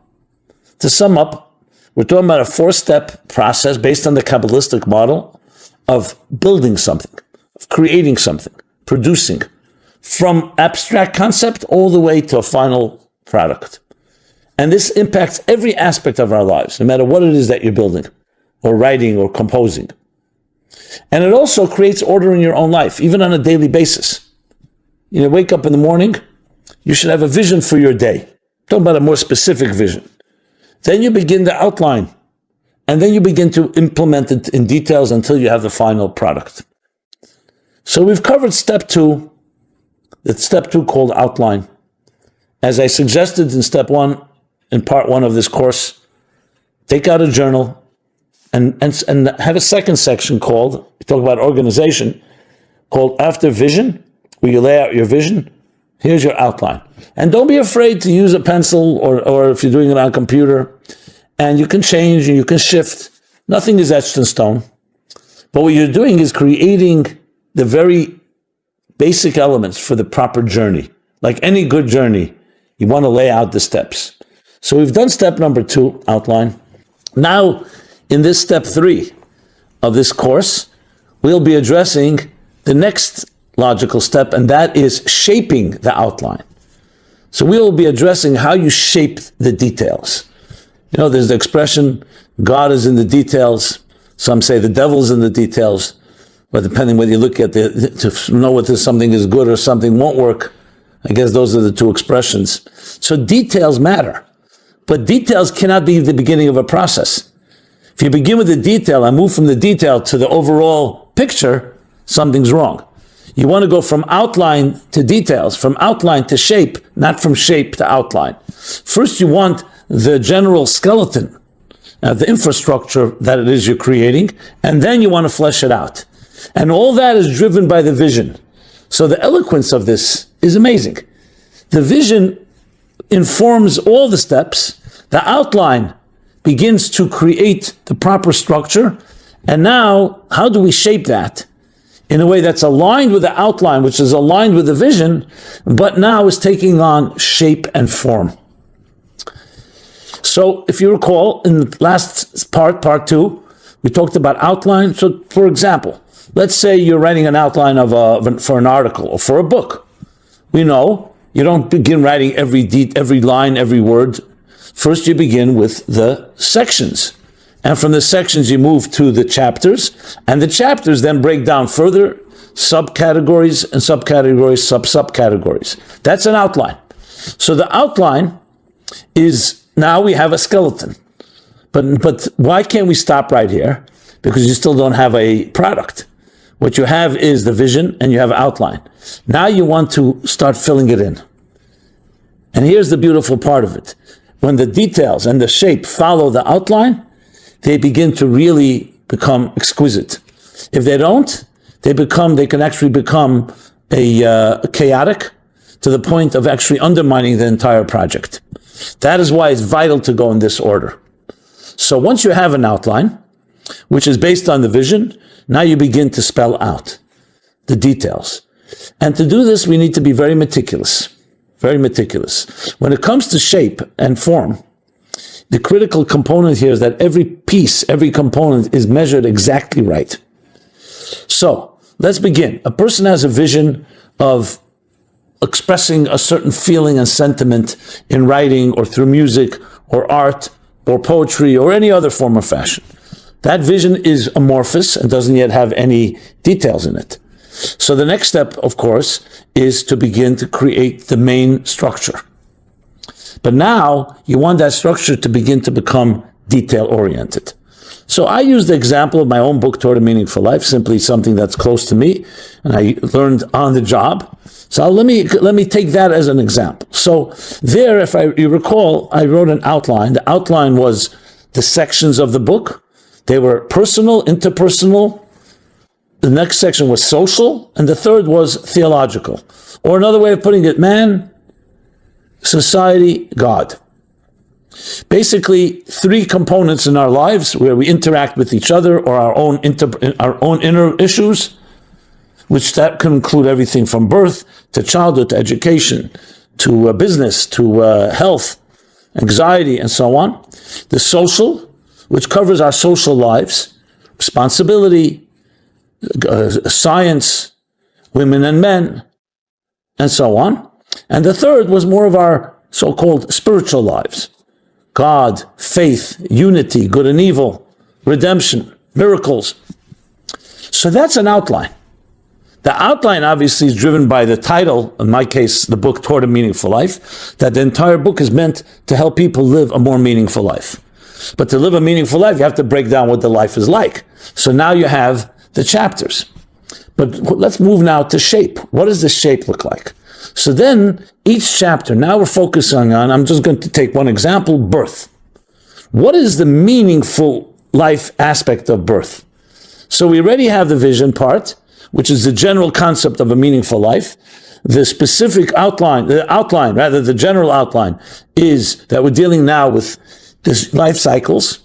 we're talking about a 4-step process based on the Kabbalistic model of building something, of creating something, producing, from abstract concept all the way to a final product. And this impacts every aspect of our lives, no matter what it is that you're building, or writing, or composing. And it also creates order in your own life, even on a daily basis. You wake up in the morning, you should have a vision for your day. Talking about a more specific vision. Then you begin to outline, and then you begin to implement it in details until you have the final product. So we've covered step 2, that's step 2 called outline. As I suggested in step 1, in part 1 of this course, take out a journal and have a second section called, we talk about organization, called After Vision, where you lay out your vision. Here's your outline. And don't be afraid to use a pencil or if you're doing it on a computer, and you can change and you can shift. Nothing is etched in stone. But what you're doing is creating the very basic elements for the proper journey. Like any good journey, you want to lay out the steps. So we've done step number 2, outline. Now, in this step 3 of this course, we'll be addressing the next logical step, and that is shaping the outline. So we will be addressing how you shape the details. There's the expression, God is in the details. Some say the devil's in the details. But depending whether you look at to know whether something is good or something won't work, I guess those are the two expressions. So details matter. But details cannot be the beginning of a process. If you begin with the detail and move from the detail to the overall picture, something's wrong. You want to go from outline to details, from outline to shape, not from shape to outline. First, you want the general skeleton, the infrastructure that it is you're creating, and then you want to flesh it out. And all that is driven by the vision. So the eloquence of this is amazing. The vision informs all the steps. The outline begins to create the proper structure. And now, how do we shape that in a way that's aligned with the outline, which is aligned with the vision, but now is taking on shape and form? So if you recall, in the last part 2, we talked about outline. So for example, let's say you're writing an outline for an article or for a book. We know you don't begin writing every line, every word. First, you begin with the sections. And from the sections, you move to the chapters. And the chapters then break down further subcategories and subcategories, subcategories. That's an outline. So the outline is, now we have a skeleton. But why can't we stop right here? Because you still don't have a product. What you have is the vision and you have outline. Now you want to start filling it in. And here's the beautiful part of it. When the details and the shape follow the outline, they begin to really become exquisite. If they don't, they can actually become chaotic to the point of actually undermining the entire project. That is why it's vital to go in this order. So once you have an outline, which is based on the vision, now you begin to spell out the details. And to do this, we need to be very meticulous. Very meticulous. When it comes to shape and form, the critical component here is that every piece, every component is measured exactly right. So let's begin. A person has a vision of expressing a certain feeling and sentiment in writing or through music or art or poetry or any other form or fashion. That vision is amorphous and doesn't yet have any details in it. So the next step, of course, is to begin to create the main structure. But now you want that structure to begin to become detail-oriented. So I use the example of my own book, Torah Meaningful Life, simply something that's close to me, and I learned on the job. So let me take that as an example. So there, if you recall, I wrote an outline. The outline was the sections of the book. They were personal, interpersonal. The next section was social, and the third was theological. Or another way of putting it, man, society, God. Basically, three components in our lives where we interact with each other or our own inner issues, which that can include everything from birth to childhood to education to business to health, anxiety, and so on. The social, which covers our social lives, responsibility, science, women and men, and so on. And the third was more of our so-called spiritual lives. God, faith, unity, good and evil, redemption, miracles. So that's an outline. The outline obviously is driven by the title, in my case, the book Toward a Meaningful Life, that the entire book is meant to help people live a more meaningful life. But to live a meaningful life, you have to break down what the life is like. So now you have the chapters. But let's move now to shape. What does the shape look like? So then each chapter, now we're focusing on, I'm just going to take one example, birth. What is the meaningful life aspect of birth? So we already have the vision part, which is the general concept of a meaningful life. The specific outline, the general outline is that we're dealing now with this life cycles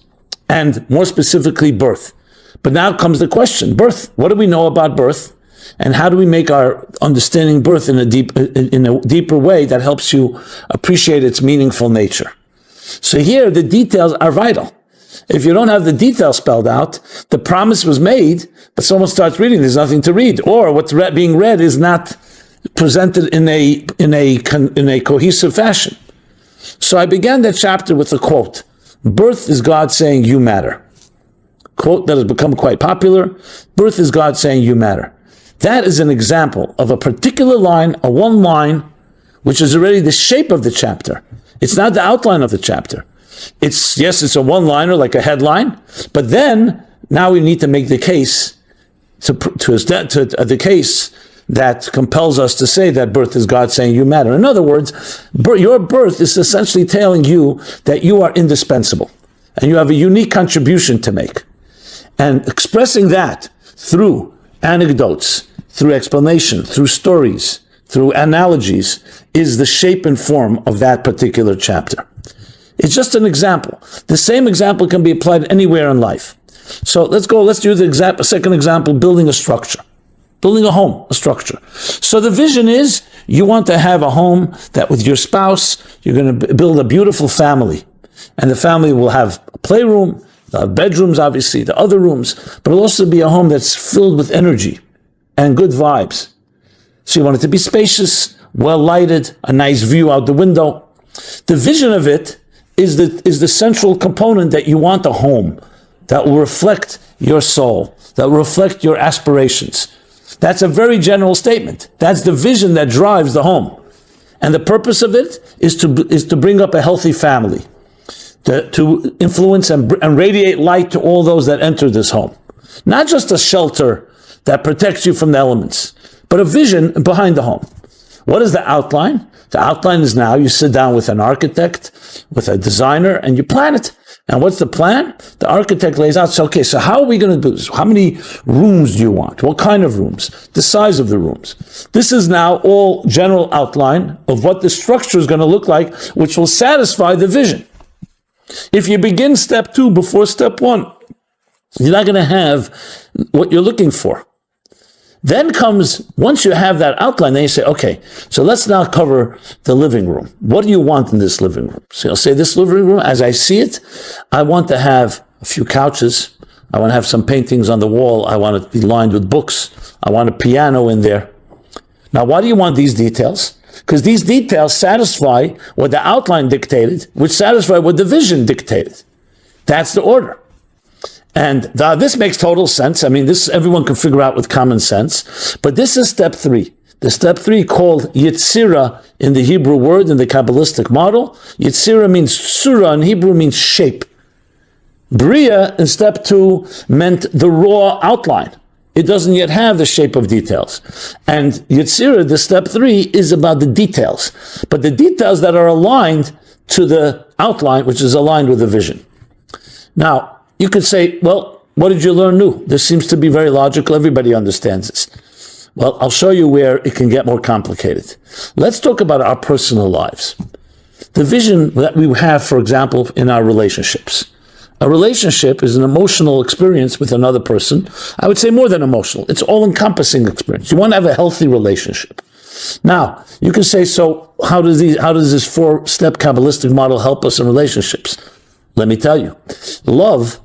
and more specifically birth. But now comes the question, birth. What do we know about birth? And how do we make our understanding birth in a deeper way that helps you appreciate its meaningful nature? So here, the details are vital. If you don't have the details spelled out, the promise was made, but someone starts reading, there's nothing to read. Or what's being read is not presented in a cohesive fashion. So I began that chapter with a quote. Birth is God saying, you matter. Quote that has become quite popular. Birth is God saying, you matter. That is an example of a particular line, a one line, which is already the shape of the chapter. It's not the outline of the chapter. It's a one-liner like a headline, but then now we need to make the case to the case that compels us to say that birth is God saying you matter. In other words, your birth is essentially telling you that you are indispensable and you have a unique contribution to make. And expressing that through anecdotes, through explanation, through stories, through analogies, is the shape and form of that particular chapter. It's just an example. The same example can be applied anywhere in life. So let's do the second example, building a structure. Building a home, a structure. So the vision is you want to have a home that with your spouse, you're going to build a beautiful family. And the family will have a playroom, they'll have bedrooms, obviously, the other rooms, but it'll also be a home that's filled with energy and good vibes. So you want it to be spacious, well lighted, a nice view out the window. The vision of it is the central component that you want a home that will reflect your soul, that will reflect your aspirations. That's a very general statement. That's the vision that drives the home. And the purpose of it is to bring up a healthy family, to influence and radiate light to all those that enter this home. Not just a shelter that protects you from the elements, but a vision behind the home. What is the outline? The outline is now you sit down with an architect, with a designer, and you plan it. And what's the plan? The architect lays out, so how are we going to do this? How many rooms do you want? What kind of rooms? The size of the rooms. This is now all general outline of what the structure is going to look like, which will satisfy the vision. If you begin step 2 before step 1, you're not going to have what you're looking for. Then comes, once you have that outline, then you say, okay, so let's now cover the living room. What do you want in this living room? So you'll say, this living room, as I see it, I want to have a few couches. I want to have some paintings on the wall. I want it to be lined with books. I want a piano in there. Now, why do you want these details? Because these details satisfy what the outline dictated, which satisfy what the vision dictated. That's the order. And this makes total sense. I mean, this everyone can figure out with common sense. But this is step 3. The step 3 called Yetzirah in the Hebrew word, in the Kabbalistic model. Yetzirah means surah in Hebrew means shape. Bria in step 2 meant the raw outline. It doesn't yet have the shape of details. And Yetzirah, the step 3, is about the details. But the details that are aligned to the outline, which is aligned with the vision. Now, you could say, well, What did you learn new? This seems to be very logical. Everybody understands this. Well, I'll show you where it can get more complicated. Let's talk about our personal lives. The vision that we have, for example, in our relationships. A relationship is an emotional experience with another person. I would say more than emotional. It's all-encompassing experience. You want to have a healthy relationship. Now, you can say, so how does this four-step Kabbalistic model help us in relationships? Let me tell you. Love,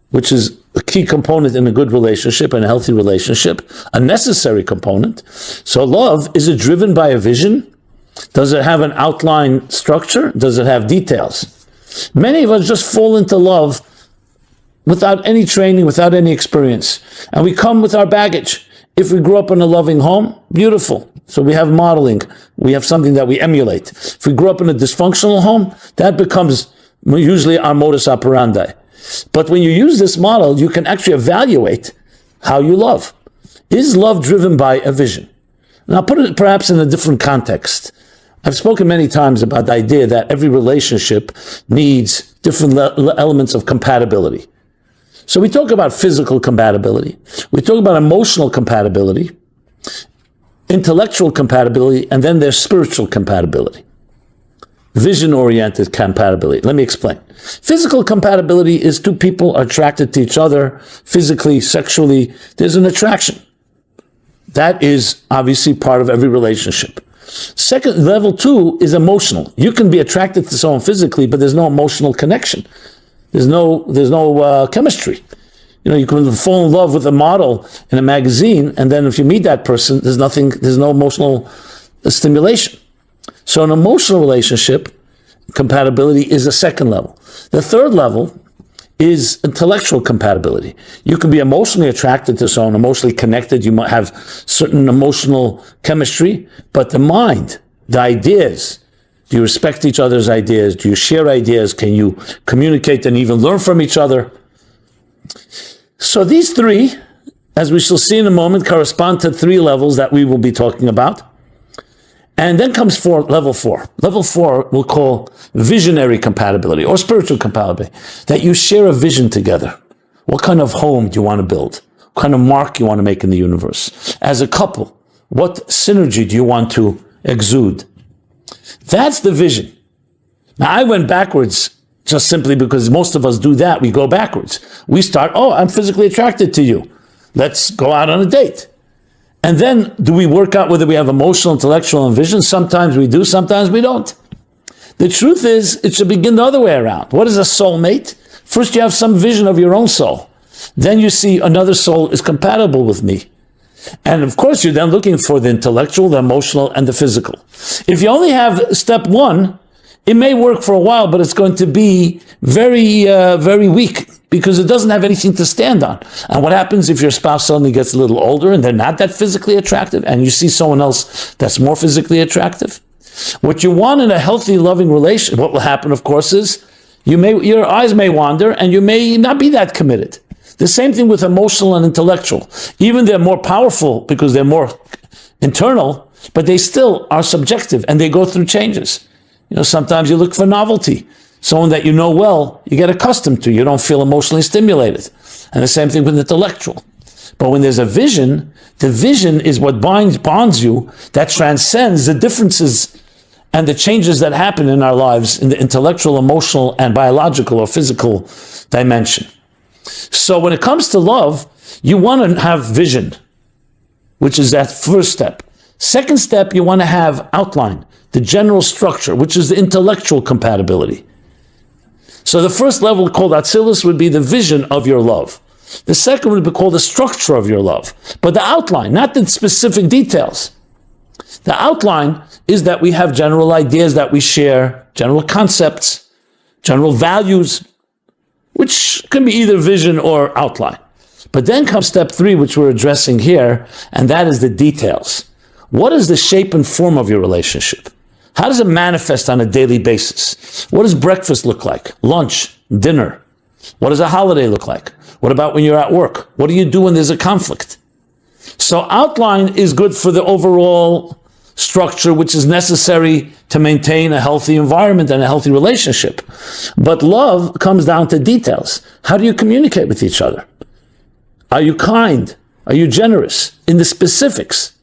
which is a key component in a good relationship and a healthy relationship, a necessary component. So love, is it driven by a vision? Does it have an outline structure? Does it have details? Many of us just fall into love without any training, without any experience. And we come with our baggage. If we grew up in a loving home, beautiful. So we have modeling. We have something that we emulate. If we grew up in a dysfunctional home, that becomes usually our modus operandi. But when you use this model, you can actually evaluate how you love. Is love driven by a vision? And I'll put it perhaps in a different context. I've spoken many times about the idea that every relationship needs different elements of compatibility. So we talk about physical compatibility. We talk about emotional compatibility, intellectual compatibility, and then there's spiritual compatibility. Vision-oriented compatibility. Let me explain. Physical compatibility is two people are attracted to each other physically, sexually. There's an attraction. That is obviously part of every relationship. Second, level two is emotional. You can be attracted to someone physically, but there's no emotional connection. There's no chemistry. You can fall in love with a model in a magazine, and then if you meet that person, there's no emotional stimulation. So an emotional relationship compatibility is a second level. The third level is intellectual compatibility. You can be emotionally attracted to someone, emotionally connected. You might have certain emotional chemistry, but the mind, the ideas, do you respect each other's ideas? Do you share ideas? Can you communicate and even learn from each other? So these three, as we shall see in a moment, correspond to three levels that we will be talking about. And then comes level four. Level four we'll call visionary compatibility or spiritual compatibility, that you share a vision together. What kind of home do you want to build? What kind of mark you want to make in the universe? As a couple, what synergy do you want to exude? That's the vision. Now, I went backwards just simply because most of us do that. We go backwards. We start, I'm physically attracted to you. Let's go out on a date. And then do we work out whether we have emotional, intellectual, and vision? Sometimes we do, sometimes we don't. The truth is, it should begin the other way around. What is a soulmate? First, you have some vision of your own soul. Then you see another soul is compatible with me. And of course, you're then looking for the intellectual, the emotional, and the physical. If you only have step one, it may work for a while, but it's going to be very, very weak because it doesn't have anything to stand on. And what happens if your spouse suddenly gets a little older and they're not that physically attractive and you see someone else that's more physically attractive? What you want in a healthy, loving relationship, what will happen, of course, is your eyes may wander and you may not be that committed. The same thing with emotional and intellectual. Even they're more powerful because they're more internal, but they still are subjective and they go through changes. Sometimes you look for novelty. Someone that you know well, you get accustomed to. You don't feel emotionally stimulated. And the same thing with intellectual. But when there's a vision, the vision is what bonds you, that transcends the differences and the changes that happen in our lives in the intellectual, emotional, and biological or physical dimension. So when it comes to love, you want to have vision, which is that first step. Second step, you want to have outline, the general structure, which is the intellectual compatibility. So the first level called Atzilus would be the vision of your love. The second would be called the structure of your love. But the outline, not the specific details. The outline is that we have general ideas that we share, general concepts, general values, which can be either vision or outline. But then comes step 3, which we're addressing here, and that is the details. What is the shape and form of your relationship? How does it manifest on a daily basis? What does breakfast look like? Lunch, dinner? What does a holiday look like? What about when you're at work? What do you do when there's a conflict? So outline is good for the overall structure, which is necessary to maintain a healthy environment and a healthy relationship. But love comes down to details. How do you communicate with each other? Are you kind? Are you generous in the specifics?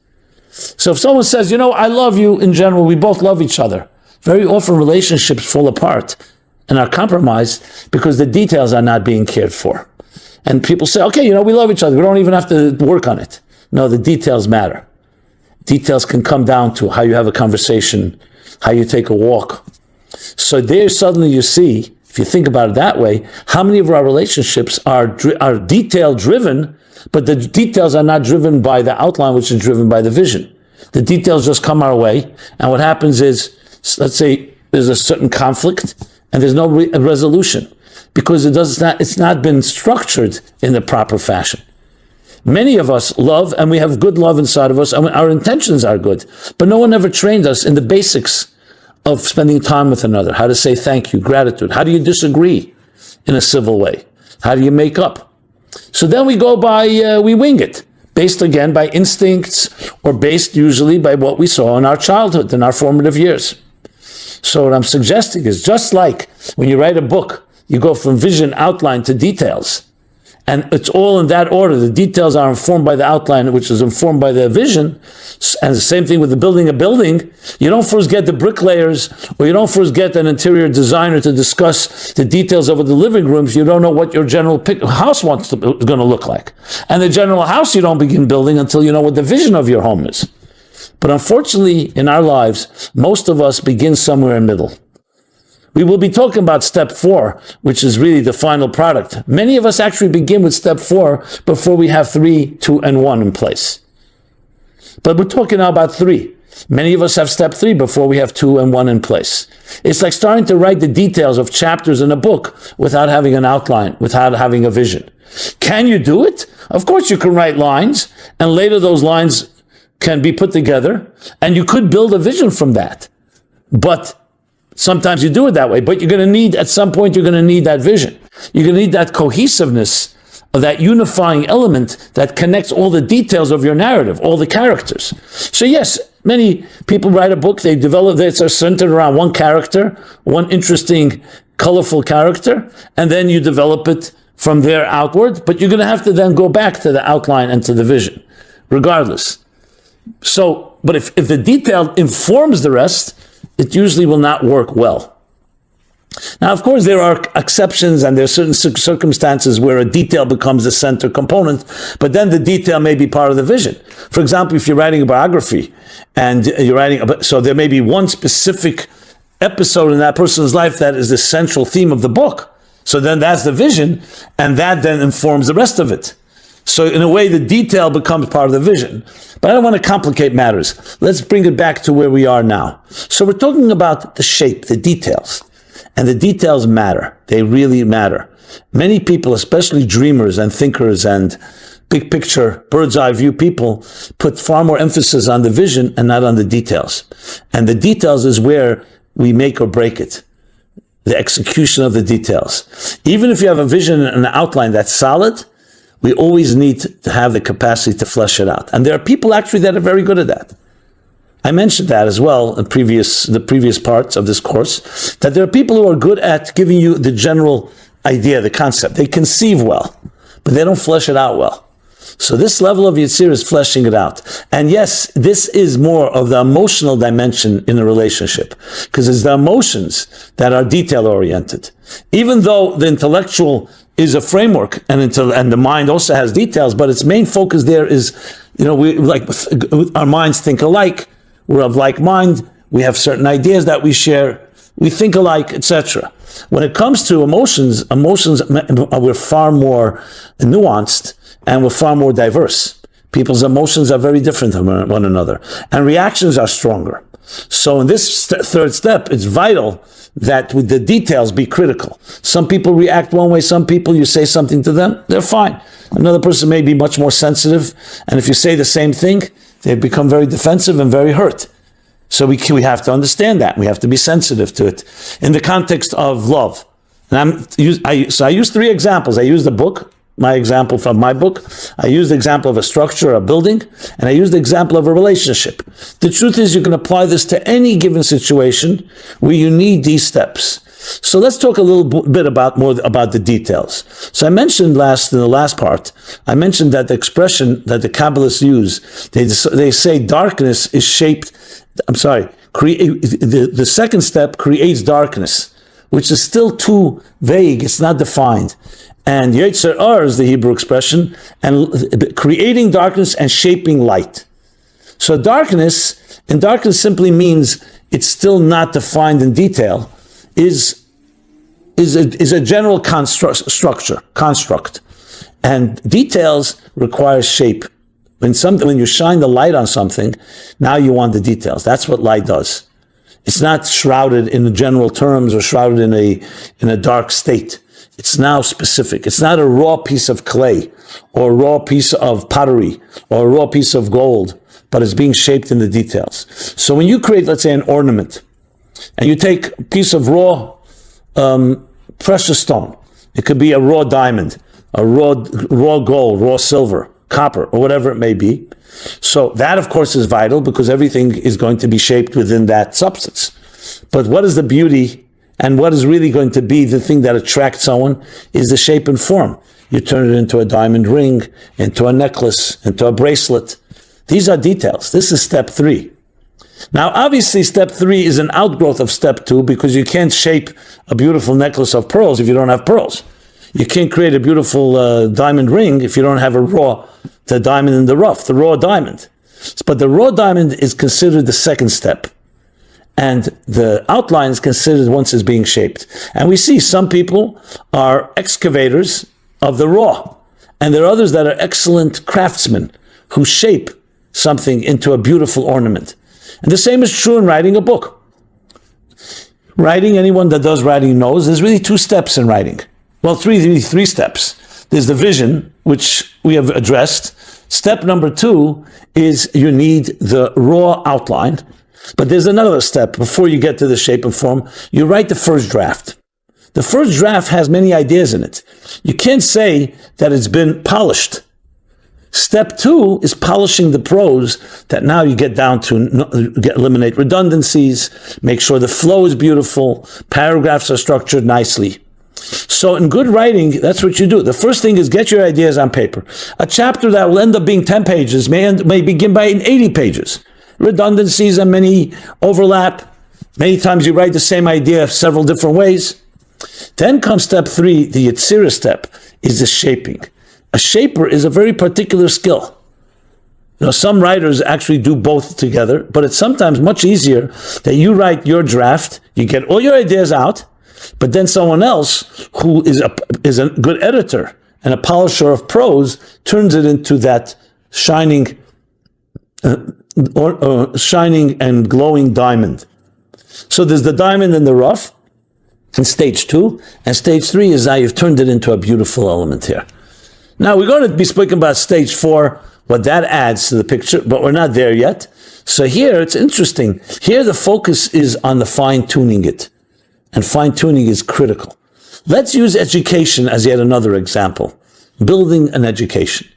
So if someone says, I love you in general, we both love each other. Very often relationships fall apart and are compromised because the details are not being cared for. And people say, okay, we love each other. We don't even have to work on it. No, the details matter. Details can come down to how you have a conversation, how you take a walk. So there suddenly you see, if you think about it that way, how many of our relationships are detail driven, but the details are not driven by the outline, which is driven by the vision. The details just come our way. And what happens is, let's say there's a certain conflict and there's no resolution because it's not been structured in the proper fashion. Many of us love, and we have good love inside of us, and our intentions are good, but no one ever trained us in the basics of spending time with another, how to say thank you, gratitude. How do you disagree in a civil way? How do you make up? So then we go we wing it, based again by instincts, or based usually by what we saw in our childhood, in our formative years. So what I'm suggesting is, just like when you write a book, you go from vision, outline to details. And it's all in that order. The details are informed by the outline, which is informed by the vision. And the same thing with the building a building. You don't first get the bricklayers, or you don't first get an interior designer to discuss the details of the living room if you don't know what your general house is going to look like. And the general house you don't begin building until you know what the vision of your home is. But unfortunately, in our lives, most of us begin somewhere in the middle. We will be talking about step 4, which is really the final product. Many of us actually begin with step 4 before we have 3, 2, and 1 in place. But we're talking now about 3. Many of us have step 3 before we have 2 and 1 in place. It's like starting to write the details of chapters in a book without having an outline, without having a vision. Can you do it? Of course you can write lines, and later those lines can be put together, and you could build a vision from that. But sometimes you do it that way, but you're going to need, at some point, you're going to need that vision. You're going to need that cohesiveness of that unifying element that connects all the details of your narrative, all the characters. So yes, many people write a book, they develop, it's centered around one character, one interesting, colorful character, and then you develop it from there outward, but you're going to have to then go back to the outline and to the vision, regardless. So, but if the detail informs the rest, it usually will not work well. Now, of course, there are exceptions, and there are certain circumstances where a detail becomes the center component, but then the detail may be part of the vision. For example, if you're writing a biography, and so there may be one specific episode in that person's life that is the central theme of the book. So then that's the vision, and that then informs the rest of it. So in a way, the detail becomes part of the vision. But I don't want to complicate matters. Let's bring it back to where we are now. So we're talking about the shape, the details. And the details matter. They really matter. Many people, especially dreamers and thinkers and big picture, bird's eye view people, put far more emphasis on the vision and not on the details. And the details is where we make or break it. The execution of the details. Even if you have a vision and an outline that's solid, we always need to have the capacity to flesh it out. And there are people actually that are very good at that. I mentioned that as well in the previous parts of this course, that there are people who are good at giving you the general idea, the concept. They conceive well, but they don't flesh it out well. So this level of Yitzir is fleshing it out. And yes, this is more of the emotional dimension in a relationship, because it's the emotions that are detail-oriented. Even though the intellectual is a framework, and the mind also has details, but its main focus there is, our minds think alike, we're of like mind, we have certain ideas that we share, we think alike, etc. When it comes to emotions we're far more nuanced, and we're far more diverse. People's emotions are very different from one another, and reactions are stronger. So in this third step, it's vital that with the details be critical. Some people react one way, some people, you say something to them, they're fine. Another person may be much more sensitive, and if you say the same thing, they become very defensive and very hurt. So we have to understand that. We have to be sensitive to it. In the context of love, and I use 3 examples. I used the book, my example from my book. I used the example of a structure, a building, and I used the example of a relationship. The truth is, you can apply this to any given situation where you need these steps. So let's talk a little bit more about the details. So I mentioned in the last part, I mentioned that the expression that the Kabbalists use, they say darkness is shaped, the second step creates darkness, which is still too vague, it's not defined. And Yetzer Hara is the Hebrew expression, and creating darkness and shaping light. So darkness simply means it's still not defined in detail, is a general construct. And details require shape. When you shine the light on something, now you want the details. That's what light does. It's not shrouded in general terms or shrouded in a dark state. It's now specific. It's not a raw piece of clay or a raw piece of pottery or a raw piece of gold, but it's being shaped in the details. So when you create, let's say, an ornament, and you take a piece of raw precious stone, it could be a raw diamond, a raw gold, raw silver, copper, or whatever it may be. So that, of course, is vital because everything is going to be shaped within that substance. But what is the beauty and what is really going to be the thing that attracts someone is the shape and form. You turn it into a diamond ring, into a necklace, into a bracelet. These are details. This is step 3. Now, obviously, step 3 is an outgrowth of step 2 because you can't shape a beautiful necklace of pearls if you don't have pearls. You can't create a beautiful diamond ring if you don't have the diamond in the rough, the raw diamond. But the raw diamond is considered the second step. And the outline is considered once it's being shaped. And we see some people are excavators of the raw. And there are others that are excellent craftsmen who shape something into a beautiful ornament. And the same is true in writing a book. Writing, anyone that does writing knows, there's really 2 steps in writing. Well, three steps. There's the vision, which we have addressed. Step number 2 is you need the raw outline. But there's another step before you get to the shape and form. You write the first draft. The first draft has many ideas in it. You can't say that it's been polished. Step 2 is polishing the prose that now you get down to eliminate redundancies, make sure the flow is beautiful, paragraphs are structured nicely. So in good writing, that's what you do. The first thing is get your ideas on paper. A chapter that will end up being 10 pages may begin by 80 pages. Redundancies and many overlap. Many times you write the same idea several different ways. Then comes step 3, the Yetzirah step, is the shaping. A shaper is a very particular skill. Some writers actually do both together, but it's sometimes much easier that you write your draft, you get all your ideas out, but then someone else who is a good editor and a polisher of prose turns it into that shining and glowing diamond. So there's the diamond in the rough in stage 2, and stage 3 is now you've turned it into a beautiful element here. Now we're going to be speaking about stage 4, what that adds to the picture, but we're not there yet. So here it's interesting. Here the focus is on the fine-tuning it, and fine-tuning is critical. Let's use education as yet another example. Building an education,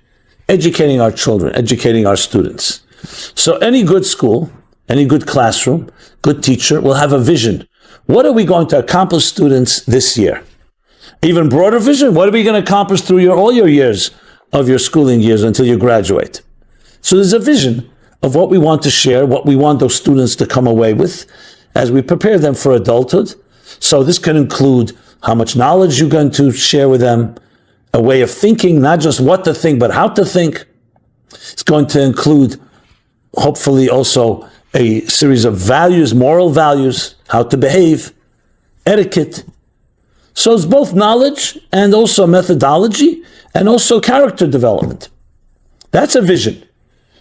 educating our children, educating our students. So any good school, any good classroom, good teacher will have a vision. What are we going to accomplish, students, this year? Even broader vision, what are we going to accomplish through all your years of your schooling years until you graduate? So there's a vision of what we want to share, what we want those students to come away with as we prepare them for adulthood. So this can include how much knowledge you're going to share with them, a way of thinking, not just what to think, but how to think. It's going to include, hopefully, also a series of values, moral values, how to behave, etiquette. So it's both knowledge and also methodology and also character development. That's a vision.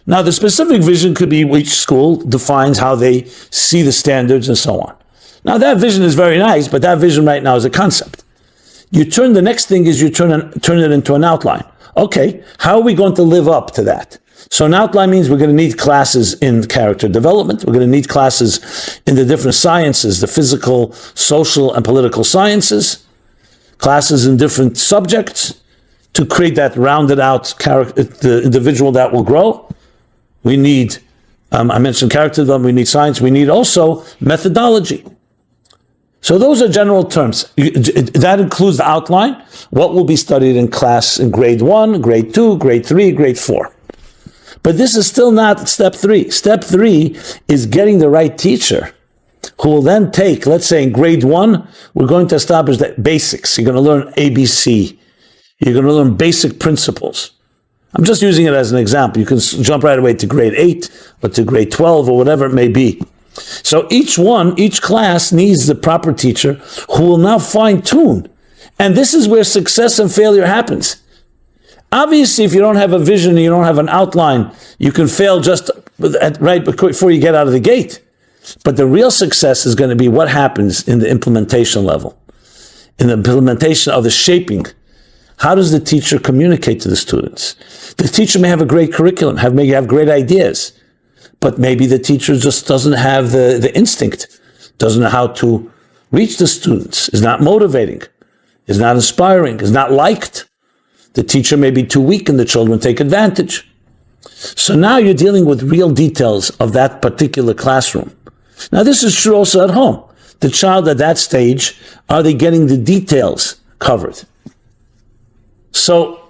Now, the specific vision could be each school defines how they see the standards and so on. Now, that vision is very nice, but that vision right now is a concept. The next thing is you turn it into an outline. Okay, how are we going to live up to that? So an outline means we're going to need classes in character development. We're going to need classes in the different sciences, the physical, social, and political sciences, classes in different subjects to create that rounded out character, the individual that will grow. We need, I mentioned character development, we need science, we need also methodology. So those are general terms. That includes the outline, what will be studied in class in grade 1, grade 2, grade 3, grade 4. But this is still not step 3. Step 3 is getting the right teacher who will then take, let's say in grade 1, we're going to establish the basics. You're going to learn ABC. You're going to learn basic principles. I'm just using it as an example. You can jump right away to grade 8 or to grade 12 or whatever it may be. So each class needs the proper teacher who will now fine-tune. And this is where success and failure happens. Obviously, if you don't have a vision, you don't have an outline, you can fail just right before you get out of the gate. But the real success is going to be what happens in the implementation level, in the implementation of the shaping. How does the teacher communicate to the students? The teacher may have a great curriculum, may have great ideas, but maybe the teacher just doesn't have the instinct, doesn't know how to reach the students, is not motivating, is not inspiring, is not liked. The teacher may be too weak and the children take advantage. So now you're dealing with real details of that particular classroom. Now this is true also at home. The child at that stage, are they getting the details covered? So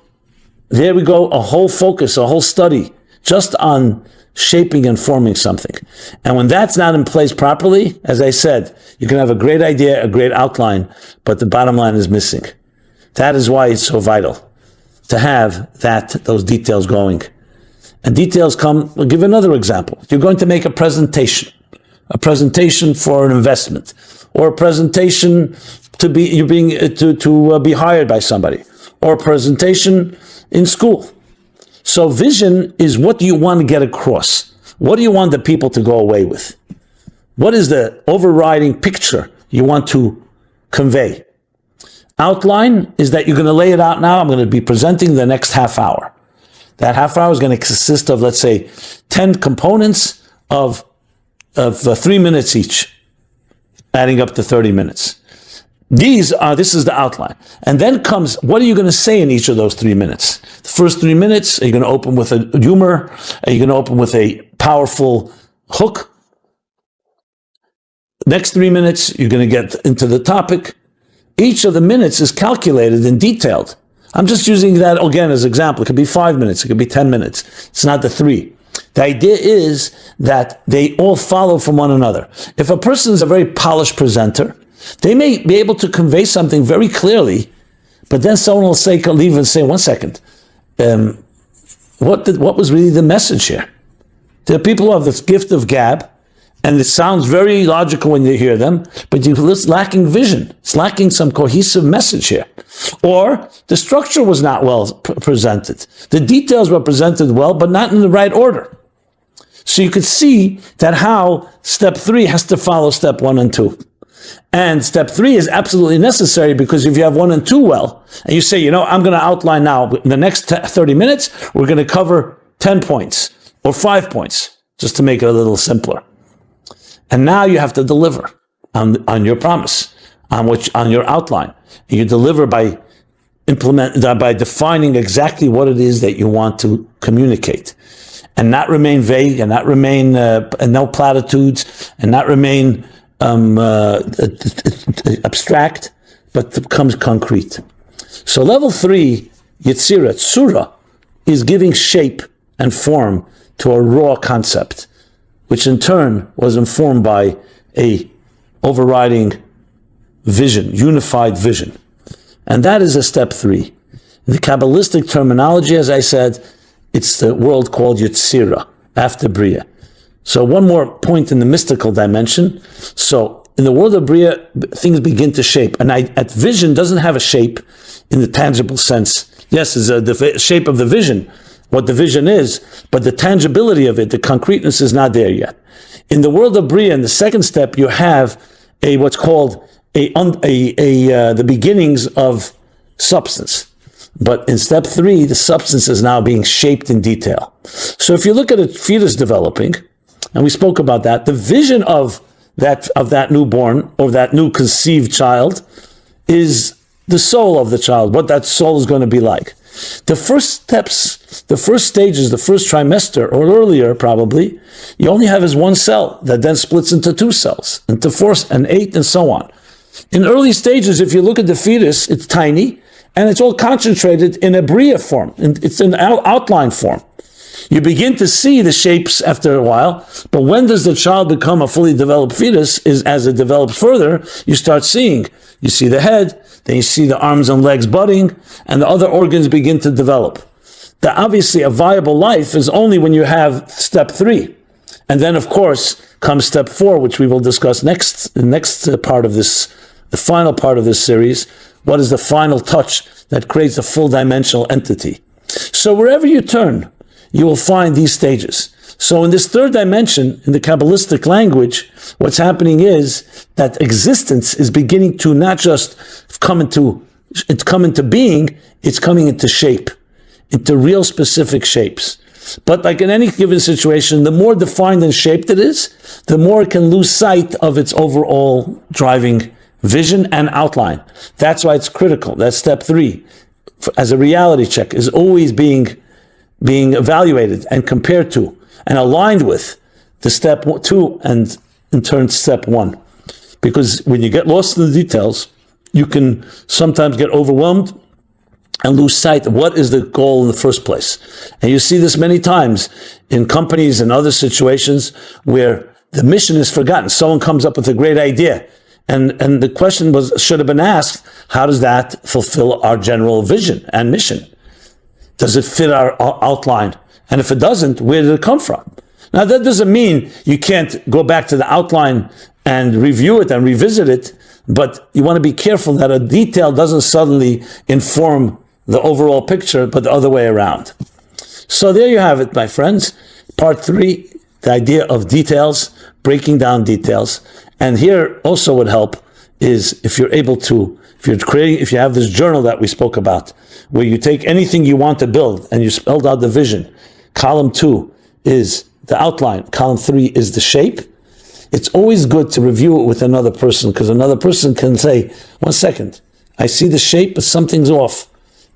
there we go, a whole focus, a whole study just on shaping and forming something. And when that's not in place properly, as I said, you can have a great idea, a great outline, but the bottom line is missing. That is why it's so vital to have those details going. And details come, I'll give another example. You're going to make a presentation for an investment, or a presentation to be hired by somebody, or a presentation in school. So vision is, what do you want to get across? What do you want the people to go away with? What is the overriding picture you want to convey? Outline is that you're going to lay it out now. I'm going to be presenting the next half hour. That half hour is going to consist of, let's say, 10 components of 3 minutes each, adding up to 30 minutes. This is the outline. And then comes, what are you going to say in each of those 3 minutes? The first 3 minutes, are you going to open with a humor? Are you going to open with a powerful hook? Next 3 minutes, you're going to get into the topic. Each of the minutes is calculated and detailed. I'm just using that again as an example. It could be 5 minutes. It could be 10 minutes. It's not the 3. The idea is that they all follow from one another. If a person is a very polished presenter, they may be able to convey something very clearly, but then someone will leave and say, 1 second, what was really the message here? There are people who have this gift of gab, and it sounds very logical when you hear them, but it's lacking vision. It's lacking some cohesive message here. Or the structure was not well presented. The details were presented well, but not in the right order. So you could see that how step 3 has to follow step 1 and 2. And step 3 is absolutely necessary, because if you have 1 and 2 well, and you say, I'm going to outline now, in the next 30 minutes, we're going to cover 10 points or 5 points, just to make it a little simpler. And now you have to deliver on your promise, on your outline. And you deliver by defining exactly what it is that you want to communicate, and not remain vague, and not remain and no platitudes, and not remain abstract, but becomes concrete. So level 3, Yetzira, Tzura, is giving shape and form to a raw concept, which in turn was informed by a overriding vision, unified vision. And that is a step 3. In the Kabbalistic terminology, as I said, it's the world called Yetzira, after Bria. So one more point in the mystical dimension. So in the world of Bria, things begin to shape. And vision doesn't have a shape in the tangible sense. Yes, it's the shape of the vision, what the vision is, but the tangibility of it, the concreteness is not there yet. In the world of Bria, in the second step, you have what's called the beginnings of substance. But in step 3, the substance is now being shaped in detail. So if you look at a fetus developing, and we spoke about that, the vision of that newborn, or that new conceived child, is the soul of the child, what that soul is going to be like. The first steps, the first stages, the first trimester, or earlier probably, you only have as one cell that then splits into 2 cells, into 4 and 8, and so on. In early stages, if you look at the fetus, it's tiny, and it's all concentrated in a bria form. It's an outline form. You begin to see the shapes after a while, but when does the child become a fully developed fetus? Is as it develops further, you start seeing. You see the head, then you see the arms and legs budding, and the other organs begin to develop. Obviously, a viable life is only when you have step 3. And then, of course, comes step 4, which we will discuss the next part of this, the final part of this series. What is the final touch that creates a full dimensional entity? So wherever you turn, you will find these stages. So in this third dimension, in the Kabbalistic language, what's happening is that existence is beginning to not just come into being, it's coming into shape, into real specific shapes. But like in any given situation, the more defined and shaped it is, the more it can lose sight of its overall driving vision and outline. That's why it's critical. That's step 3. As a reality check, is always being evaluated and compared to and aligned with the step 2 and in turn step 1. Because when you get lost in the details, you can sometimes get overwhelmed and lose sight of what is the goal in the first place. And you see this many times in companies and other situations where the mission is forgotten. Someone comes up with a great idea, and the question should have been asked, how does that fulfill our general vision and mission? Does it fit our outline? And if it doesn't, where did it come from? Now, that doesn't mean you can't go back to the outline and review it and revisit it, but you want to be careful that a detail doesn't suddenly inform the overall picture, but the other way around. So there you have it, my friends. Part 3, the idea of details, breaking down details. And here also would help is if you have this journal that we spoke about, where you take anything you want to build and you spelled out the vision. Column 2 is the outline. Column 3 is the shape. It's always good to review it with another person, because another person can say, 1 second, I see the shape, but something's off.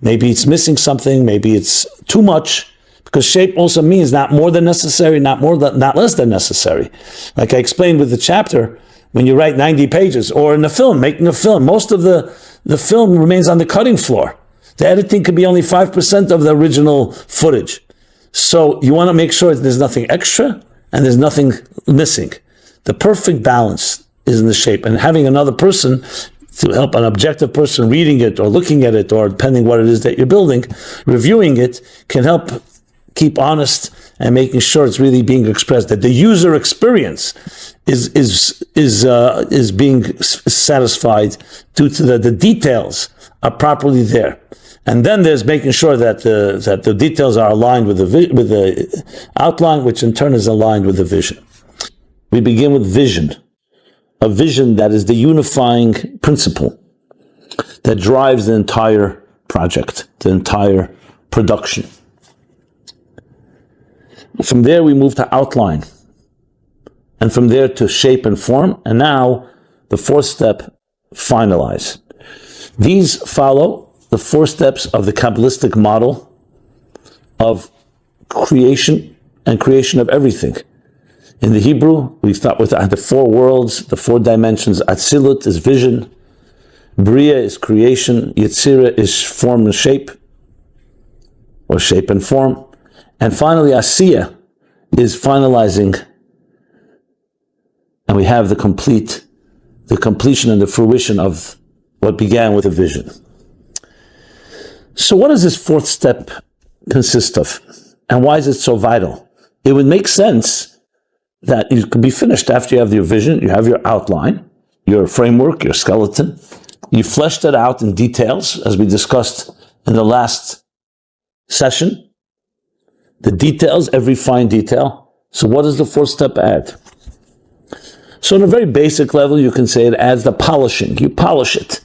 Maybe it's missing something, maybe it's too much, because shape also means not more than necessary, not less than necessary. Like I explained with the chapter, when you write 90 pages, or in a film, making a film, most of the film remains on the cutting floor. The editing could be only 5% of the original footage. So you want to make sure that there's nothing extra and there's nothing missing. The perfect balance is in the shape, and having another person to help, an objective person reading it or looking at it, or depending what it is that you're building, reviewing it, can help keep honest and making sure it's really being expressed, that the user experience is being satisfied due to the details are properly there. And then there's making sure that the details are aligned with the outline, which in turn is aligned with the vision. We begin with vision, a vision that is the unifying principle that drives the entire project, the entire production. From there, we move to outline, and from there to shape and form, and now the 4th step, finalize. These follow the 4 steps of the Kabbalistic model of creation and creation of everything. In the Hebrew, we start with the 4 worlds, the 4 dimensions. Atzilut is vision, Bria is creation, Yetzirah is form and shape, or shape and form. And finally, Asiya is finalizing, and we have the completion and the fruition of what began with a vision. So what does this 4th step consist of? And why is it so vital? It would make sense that you could be finished after you have your vision, you have your outline, your framework, your skeleton. You fleshed it out in details, as we discussed in the last session. The details, every fine detail. So what does the 4th step add? So on a very basic level, you can say it adds the polishing. You polish it.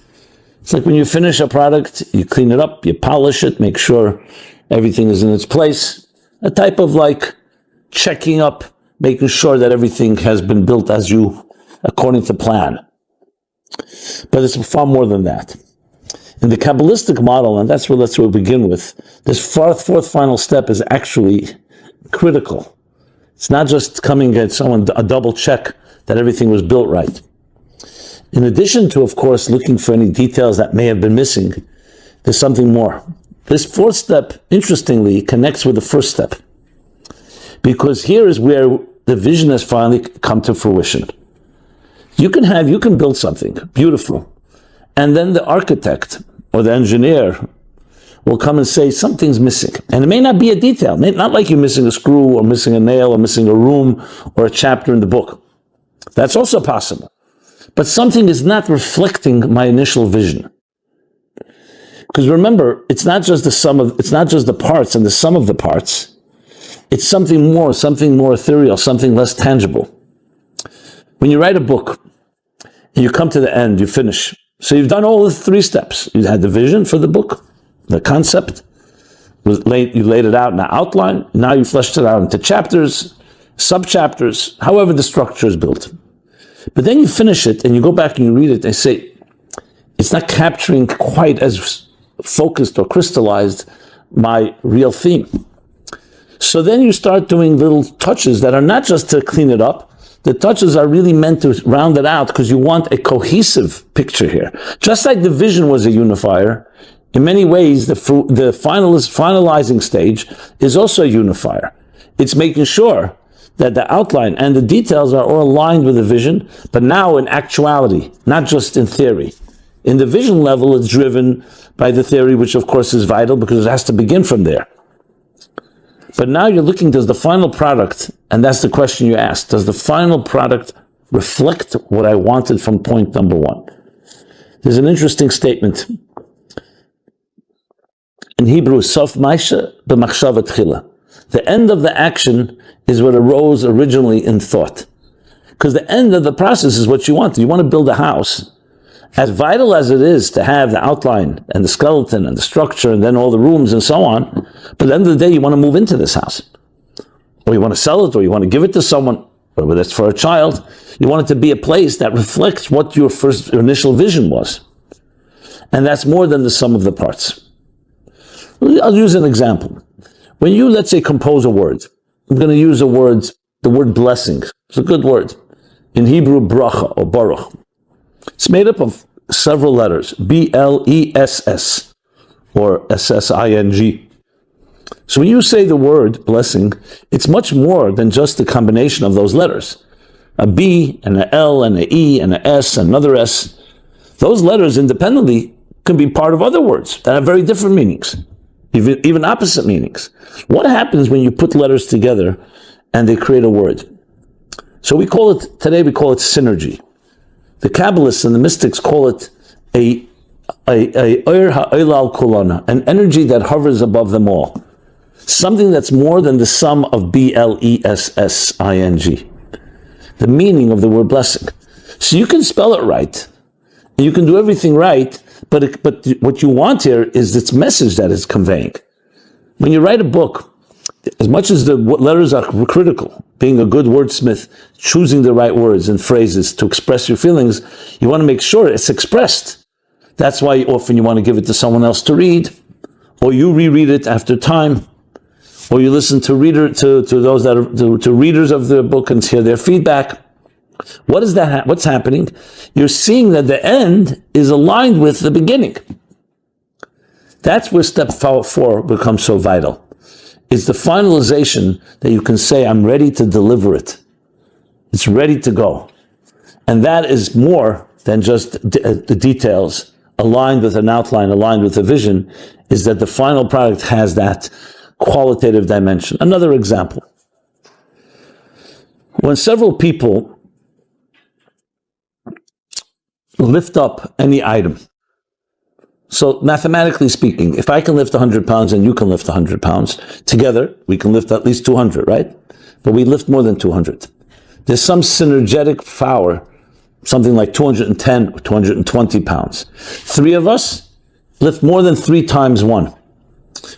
It's like when you finish a product, you clean it up, you polish it, make sure everything is in its place. A type of like checking up, making sure that everything has been built according to plan. But it's far more than that. In the Kabbalistic model, and that's where we begin with, this 4th final step is actually critical. It's not just coming at someone a double check that everything was built right. In addition to, of course, looking for any details that may have been missing, there's something more. This fourth step, interestingly, connects with the first step. Because here is where the vision has finally come to fruition. You can build something beautiful, and then the architect or the engineer will come and say something's missing. And it may not be a detail, not like you're missing a screw or missing a nail or missing a room or a chapter in the book. That's also possible. But something is not reflecting my initial vision. Because remember, it's not just the parts and the sum of the parts. It's something more ethereal, something less tangible. When you write a book and you come to the end, you finish. So you've done all the 3 steps. You had the vision for the book, the concept. You laid it out in an outline. Now you fleshed it out into chapters, sub-chapters, however the structure is built. But then you finish it and you go back and you read it and say, it's not capturing quite as focused or crystallized my real theme. So then you start doing little touches that are not just to clean it up. The touches are really meant to round it out because you want a cohesive picture here. Just like the vision was a unifier, in many ways, the finalizing stage is also a unifier. It's making sure that the outline and the details are all aligned with the vision, but now in actuality, not just in theory. In the vision level, it's driven by the theory, which of course is vital because it has to begin from there. But now you're looking, does the final product, and that's the question you asked, does the final product reflect what I wanted from point number 1? There's an interesting statement. In Hebrew, Sof Maisha b'machshava tchila. The end of the action is what arose originally in thought. Because the end of the process is what you want. You want to build a house. As vital as it is to have the outline and the skeleton and the structure and then all the rooms and so on, but at the end of the day, you want to move into this house. Or you want to sell it, or you want to give it to someone, whether that's for a child. You want it to be a place that reflects what your initial vision was. And that's more than the sum of the parts. I'll use an example. When you, let's say, compose a word, I'm going to use the word blessing. It's a good word. In Hebrew, bracha or baruch. It's made up of several letters, B-L-E-S-S or S-S-I-N-G. So when you say the word blessing, it's much more than just a combination of those letters. A B and an L and an E and an S and another S. Those letters independently can be part of other words that have very different meanings, even opposite meanings. What happens when you put letters together and they create a word? So today we call it synergy. The Kabbalists and the mystics call it an energy that hovers above them all. Something that's more than the sum of B-L-E-S-S-I-N-G. The meaning of the word blessing. So you can spell it right, and you can do everything right, but what you want here is its message that it's conveying. When you write a book, as much as the letters are critical, being a good wordsmith, choosing the right words and phrases to express your feelings, you want to make sure it's expressed. That's why often you want to give it to someone else to read, or you reread it after time, or you listen to those that are to readers of the book and hear their feedback. What is that? What's happening? You're seeing that the end is aligned with the beginning. That's where step 4 becomes so vital. It's the finalization that you can say, I'm ready to deliver it. It's ready to go. And that is more than just the details aligned with an outline, aligned with a vision, is that the final product has that qualitative dimension. Another example. When several people lift up any item, so mathematically speaking, if I can lift 100 pounds and you can lift 100 pounds, together we can lift at least 200, right? But we lift more than 200. There's some synergetic power, something like 210 or 220 pounds. 3 of us lift more than 3 times 1.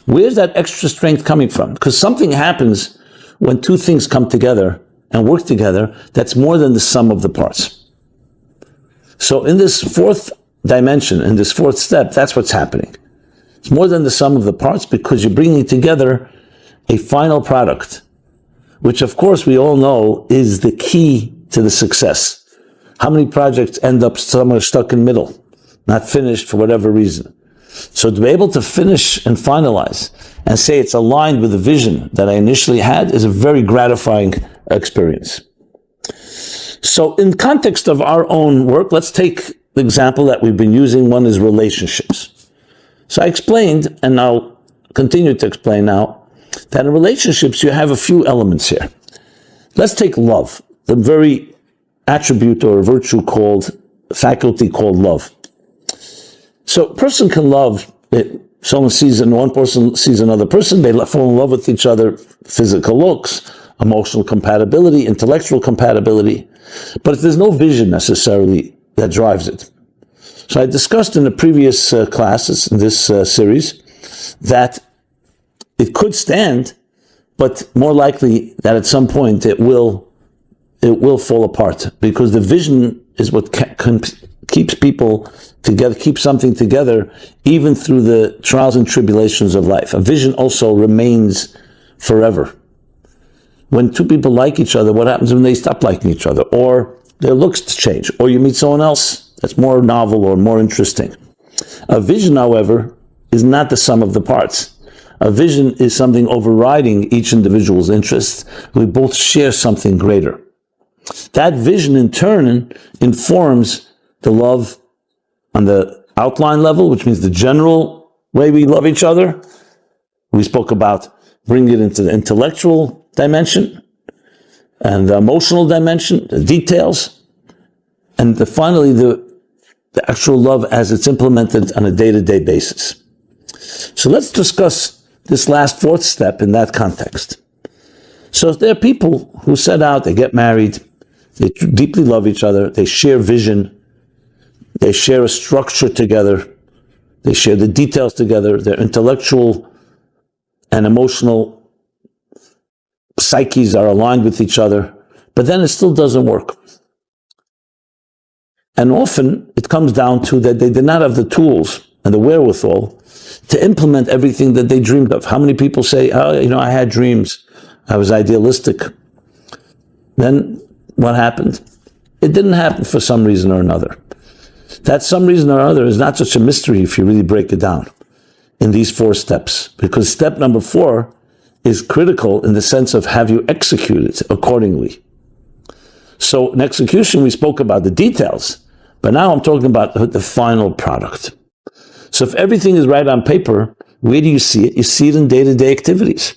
Where's that extra strength coming from? Because something happens when 2 things come together and work together that's more than the sum of the parts. So in this 4th dimension, in this 4th step, that's what's happening. It's more than the sum of the parts because you're bringing together a final product, which of course we all know is the key to the success. How many projects end up somewhere stuck in middle, not finished for whatever reason? So to be able to finish and finalize and say it's aligned with the vision that I initially had is a very gratifying experience. So in context of our own work, let's take the example that we've been using. One is relationships. So I explained, and I'll continue to explain now, that in relationships you have a few elements here. Let's take love, the very attribute or virtue faculty called love. So a person can love, one person sees another person, they fall in love with each other, physical looks, emotional compatibility, intellectual compatibility, but there's no vision necessarily that drives it. So I discussed in the previous classes in this series that it could stand, but more likely that at some point it will fall apart, because the vision is what keeps people together, keeps something together, even through the trials and tribulations of life. A vision also remains forever. When two people like each other, what happens when they stop liking each other? Or their looks change, or you meet someone else that's more novel or more interesting. A vision, however, is not the sum of the parts. A vision is something overriding each individual's interests. We both share something greater. That vision, in turn, informs the love on the outline level, which means the general way we love each other. We spoke about bringing it into the intellectual dimension and the emotional dimension, the details, and finally the actual love as it's implemented on a day-to-day basis. So let's discuss this last fourth step in that context. So there are people who set out, they get married, they deeply love each other, they share vision, they share a structure together, they share the details together, their intellectual and emotional psyches are aligned with each other, but then it still doesn't work. And often it comes down to that they did not have the tools and the wherewithal to implement everything that they dreamed of. How many people say, I had dreams, I was idealistic. Then what happened? It didn't happen for some reason or another. That some reason or other is not such a mystery if you really break it down in these 4 steps, because step number 4 is critical in the sense of have you executed accordingly. So in execution, we spoke about the details, but now I'm talking about the final product. So if everything is right on paper, where do you see it? You see it in day-to-day activities.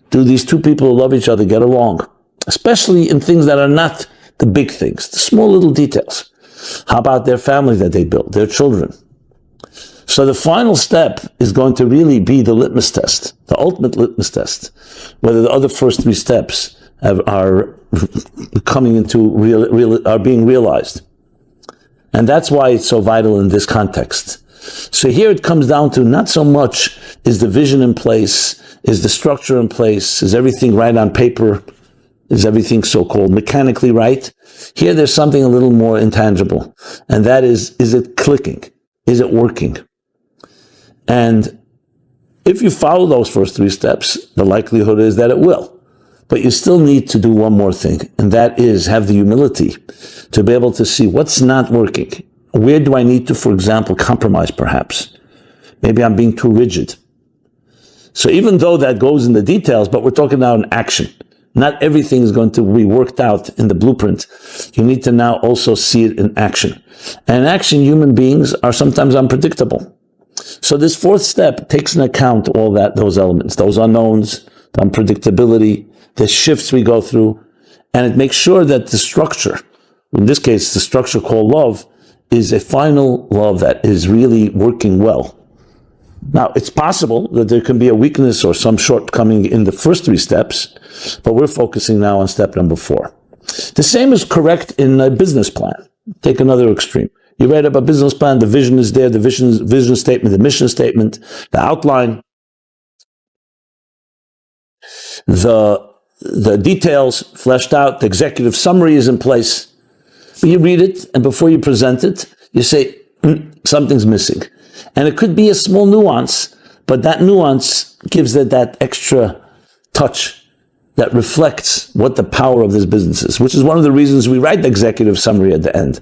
Do these two people who love each other get along? Especially in things that are not the big things, the small little details. How about their family that they built, their children? So the final step is going to really be the litmus test, the ultimate litmus test, whether the other first 3 steps are coming into are being realized. And that's why it's so vital in this context. So here it comes down to not so much is the vision in place, is the structure in place, is everything right on paper, is everything so-called mechanically right? Here there's something a little more intangible, and that is it clicking? Is it working? And if you follow those first 3 steps, the likelihood is that it will. But you still need to do one more thing, and that is have the humility to be able to see what's not working. Where do I need to, for example, compromise perhaps? Maybe I'm being too rigid. So even though that goes in the details, but we're talking now in action. Not everything is going to be worked out in the blueprint. You need to now also see it in action. And in action, human beings are sometimes unpredictable. So this 4th step takes into account all those elements, those unknowns, the unpredictability, the shifts we go through, and it makes sure that the structure, in this case, the structure called love, is a final love that is really working well. Now, it's possible that there can be a weakness or some shortcoming in the first 3 steps, but we're focusing now on step number 4. The same is correct in a business plan. Take another extreme. You write up a business plan, the vision is there, the vision statement, the mission statement, the outline, the details fleshed out, the executive summary is in place. But you read it, and before you present it, you say, something's missing. And it could be a small nuance, but that nuance gives it that extra touch that reflects what the power of this business is, which is one of the reasons we write the executive summary at the end.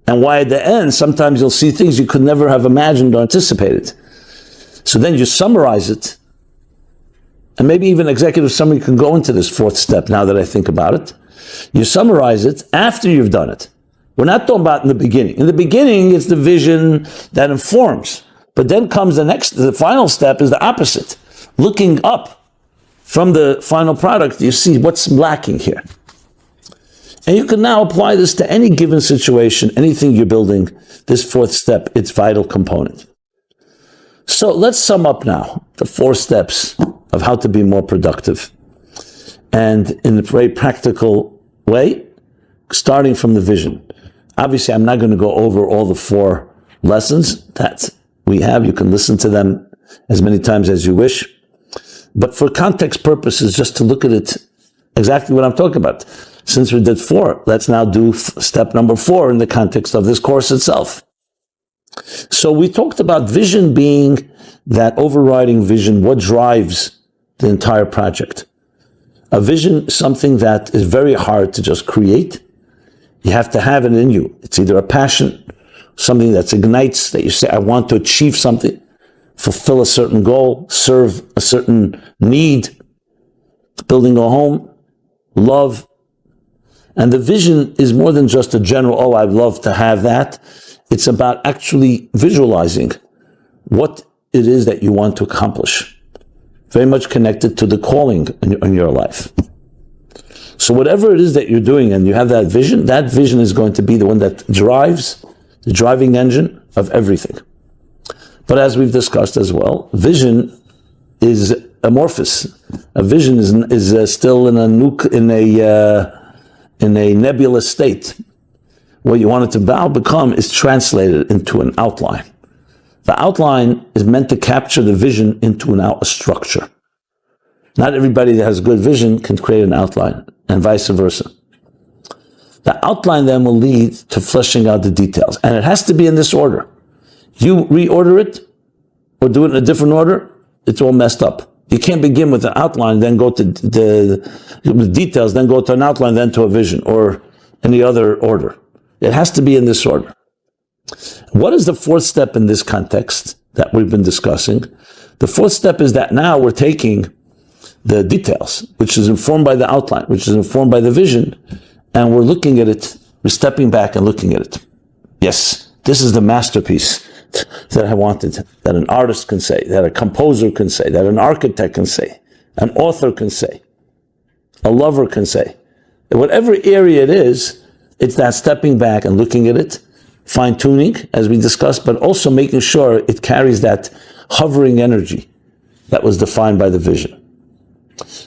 And why at the end, sometimes you'll see things you could never have imagined or anticipated. So then you summarize it, and maybe even executive summary can go into this fourth step now that I think about it. You summarize it after you've done it. We're not talking about in the beginning. In the beginning, it's the vision that informs. But then comes the final step is the opposite. Looking up from the final product, you see what's lacking here. And you can now apply this to any given situation, anything you're building. This fourth step, it's vital component. So let's sum up now the 4 steps of how to be more productive. And in a very practical way, starting from the vision. Obviously, I'm not going to go over all the 4 lessons that we have. You can listen to them as many times as you wish. But for context purposes, just to look at it exactly what I'm talking about. Since we did 4, let's now do step number 4 in the context of this course itself. So we talked about vision being that overriding vision, what drives the entire project. A vision is something that is very hard to just create. You have to have it in you. It's either a passion, something that ignites, that you say, I want to achieve something, fulfill a certain goal, serve a certain need, building a home, love. And the vision is more than just a general, I'd love to have that. It's about actually visualizing what it is that you want to accomplish. Very much connected to the calling in your life. So whatever it is that you're doing and you have that vision is going to be the one that drives, the driving engine of everything. But as we've discussed as well, vision is amorphous. A vision is still in a nebulous state. What you want it to now become is translated into an outline. The outline is meant to capture the vision into a structure. Not everybody that has good vision can create an outline, and vice versa. The outline then will lead to fleshing out the details, and it has to be in this order. You reorder it, or do it in a different order, it's all messed up. You can't begin with an outline, then go to the details, then go to an outline, then to a vision, or any other order. It has to be in this order. What is the 4th step in this context that we've been discussing? The 4th step is that now we're taking the details, which is informed by the outline, which is informed by the vision, and we're looking at it, we're stepping back and looking at it. Yes, this is the masterpiece that I wanted, that an artist can say, that a composer can say, that an architect can say, an author can say, a lover can say. Whatever area it is, it's that stepping back and looking at it, fine-tuning, as we discussed, but also making sure it carries that hovering energy that was defined by the vision.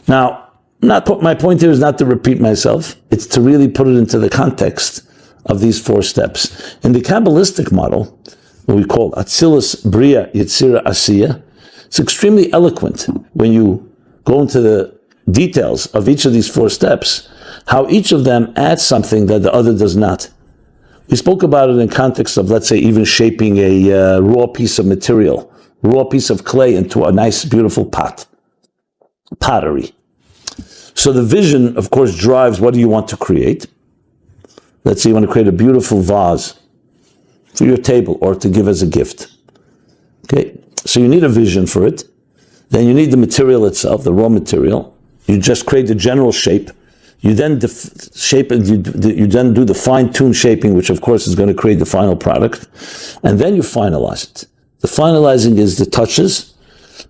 Now, my point here is not to repeat myself, it's to really put it into the context of these 4 steps. In the Kabbalistic model, what we call Atzilus, Bria, Yetzira, Asiya, it's extremely eloquent when you go into the details of each of these 4 steps, how each of them adds something that the other does not. We spoke about it in context of, let's say, even shaping a raw piece of material, raw piece of clay into a nice, beautiful pottery. So the vision, of course, drives what do you want to create. Let's say you want to create a beautiful vase for your table or to give as a gift. Okay, so you need a vision for it. Then you need the material itself, the raw material. You just create the general shape. You then shape it. You then do the fine-tuned shaping, which of course is going to create the final product, and then you finalize it. The finalizing is the touches,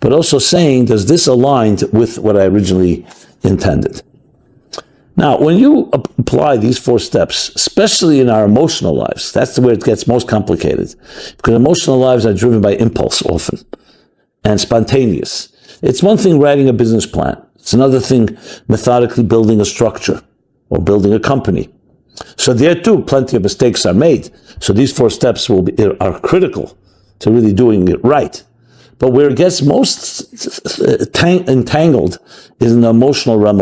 but also saying, does this align with what I originally intended? Now, when you apply these 4 steps, especially in our emotional lives, that's where it gets most complicated, because emotional lives are driven by impulse often and spontaneous. It's one thing writing a business plan. It's another thing methodically building a structure or building a company. So there too, plenty of mistakes are made. So these 4 steps are critical to really doing it right. But where it gets most entangled is in the emotional realm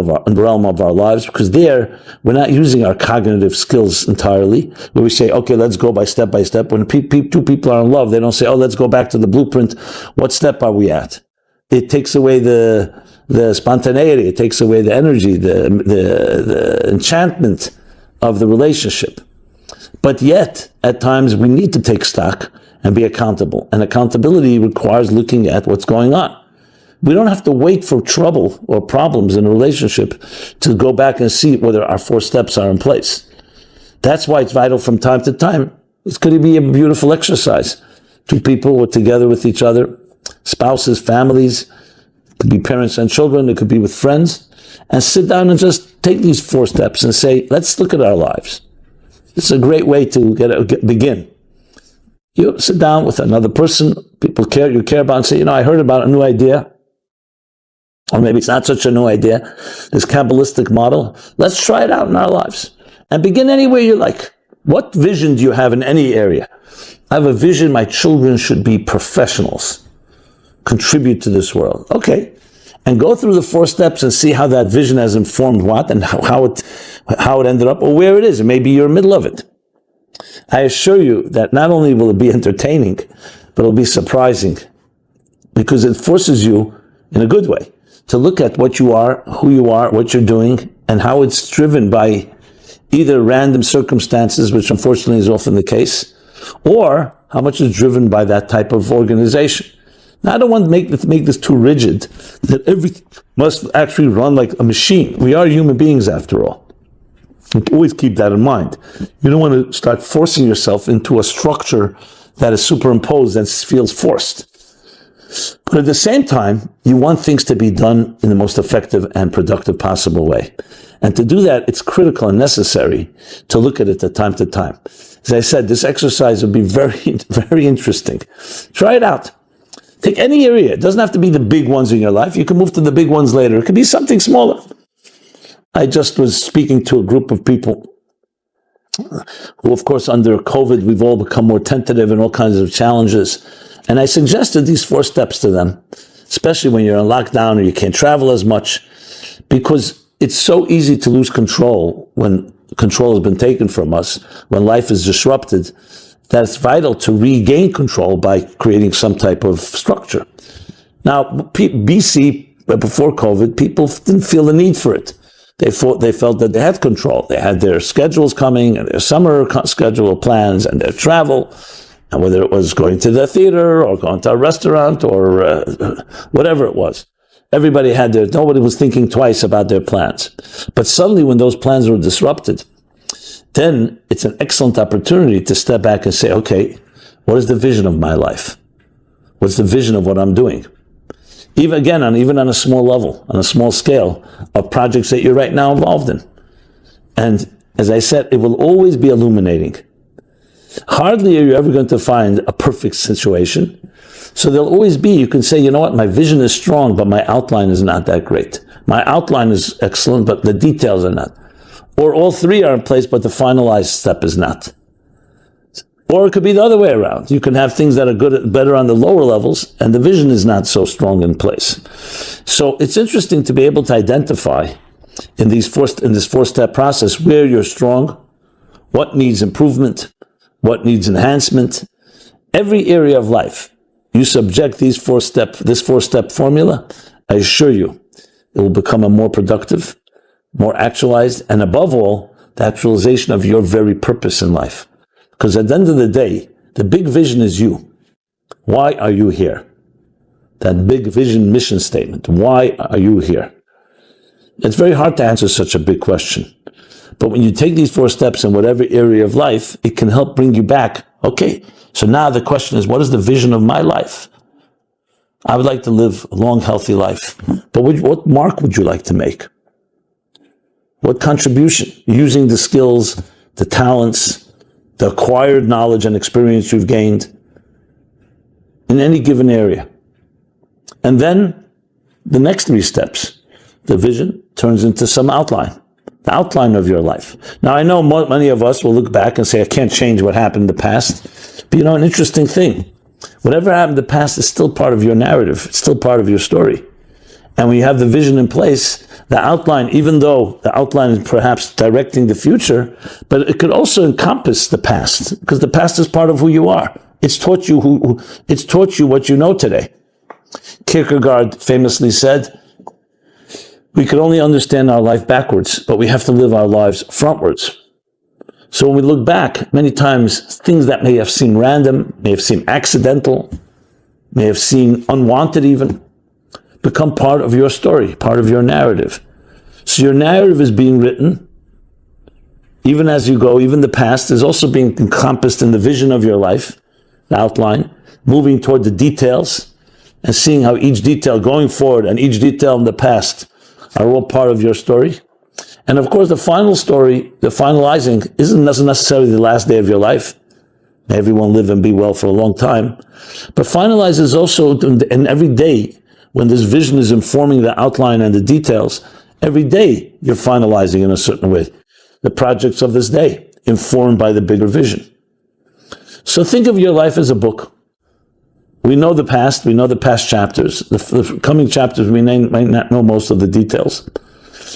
of our lives, because there we're not using our cognitive skills entirely, where we say, okay, let's go by step. When 2 people are in love, they don't say, oh, let's go back to the blueprint. What step are we at? It takes away the the spontaneity. It takes away the energy, the enchantment of the relationship. But yet, at times, we need to take stock and be accountable. And accountability requires looking at what's going on. We don't have to wait for trouble or problems in a relationship to go back and see whether our 4 steps are in place. That's why it's vital from time to time. It's going to be a beautiful exercise. 2 people who are together with each other, spouses, families, it could be parents and children, it could be with friends, and sit down and just take these 4 steps and say, let's look at our lives. It's a great way to begin. You sit down with another person, people you care about, and say, I heard about a new idea. Or maybe it's not such a new idea, this Kabbalistic model. Let's try it out in our lives. And begin any way you like. What vision do you have in any area? I have a vision my children should be professionals, contribute to this world. Okay. And go through the 4 steps and see how that vision has informed what and how it ended up or where it is. And maybe you're in the middle of it. I assure you that not only will it be entertaining, but it'll be surprising because it forces you in a good way to look at what you are, who you are, what you're doing, and how it's driven by either random circumstances, which unfortunately is often the case, or how much is driven by that type of organization. Now, I don't want to make this too rigid, that everything must actually run like a machine. We are human beings after all. Always keep that in mind. You don't want to start forcing yourself into a structure that is superimposed and feels forced. But at the same time, you want things to be done in the most effective and productive possible way. And to do that, it's critical and necessary to look at it from time to time. As I said, this exercise would be very, very interesting. Try it out. Take any area. It doesn't have to be the big ones in your life. You can move to the big ones later. It could be something smaller. I just was speaking to a group of people who, of course, under COVID, we've all become more tentative and all kinds of challenges. And I suggested these 4 steps to them, especially when you're in lockdown or you can't travel as much, because it's so easy to lose control when control has been taken from us, when life is disrupted, that it's vital to regain control by creating some type of structure. Now, BC, before COVID, people didn't feel the need for it. They felt that they had control. They had their schedules coming and their summer schedule plans and their travel, and whether it was going to the theater or going to a restaurant or whatever it was. Everybody had nobody was thinking twice about their plans. But suddenly when those plans were disrupted, then it's an excellent opportunity to step back and say, okay, what is the vision of my life? What's the vision of what I'm doing? Even on a small level, on a small scale of projects that you're right now involved in. And as I said, it will always be illuminating. Hardly are you ever going to find a perfect situation. So there'll always be, you can say, you know what, my vision is strong, but my outline is not that great. My outline is excellent, but the details are not. Or all 3 are in place, but the finalized step is not. Or it could be the other way around. You can have things that are better on the lower levels, and the vision is not so strong in place. So it's interesting to be able to identify in this 4-step process where you're strong, what needs improvement, what needs enhancement. Every area of life, you subject this 4-step formula, I assure you, it will become a more productive, more actualized, and above all, the actualization of your very purpose in life. Because at the end of the day, the big vision is you. Why are you here? That big vision mission statement. Why are you here? It's very hard to answer such a big question. But when you take these 4 steps in whatever area of life, it can help bring you back. Okay, so now the question is, what is the vision of my life? I would like to live a long, healthy life. But what mark would you like to make? What contribution? Using the skills, the talents, the acquired knowledge and experience you've gained in any given area. And then the next 3 steps, the vision turns into some outline, the outline of your life. Now, I know many of us will look back and say, I can't change what happened in the past. But an interesting thing, whatever happened in the past is still part of your narrative. It's still part of your story. And when you have the vision in place, the outline, even though the outline is perhaps directing the future, but it could also encompass the past, because the past is part of who you are. It's taught you what you know today. Kierkegaard famously said, We can only understand our life backwards, but we have to live our lives frontwards. So when we look back, many times things that may have seemed random, may have seemed accidental, may have seemed unwanted even, become part of your story, part of your narrative. So your narrative is being written, even as you go, even the past is also being encompassed in the vision of your life, the outline, moving toward the details, and seeing how each detail going forward and each detail in the past are all part of your story. And of course, the final story, the finalizing, doesn't necessarily the last day of your life. May everyone live and be well for a long time. But finalize is also, and every day, when this vision is informing the outline and the details, every day you're finalizing in a certain way. The projects of this day, informed by the bigger vision. So think of your life as a book. We know the past chapters. The coming chapters, we might not know most of the details.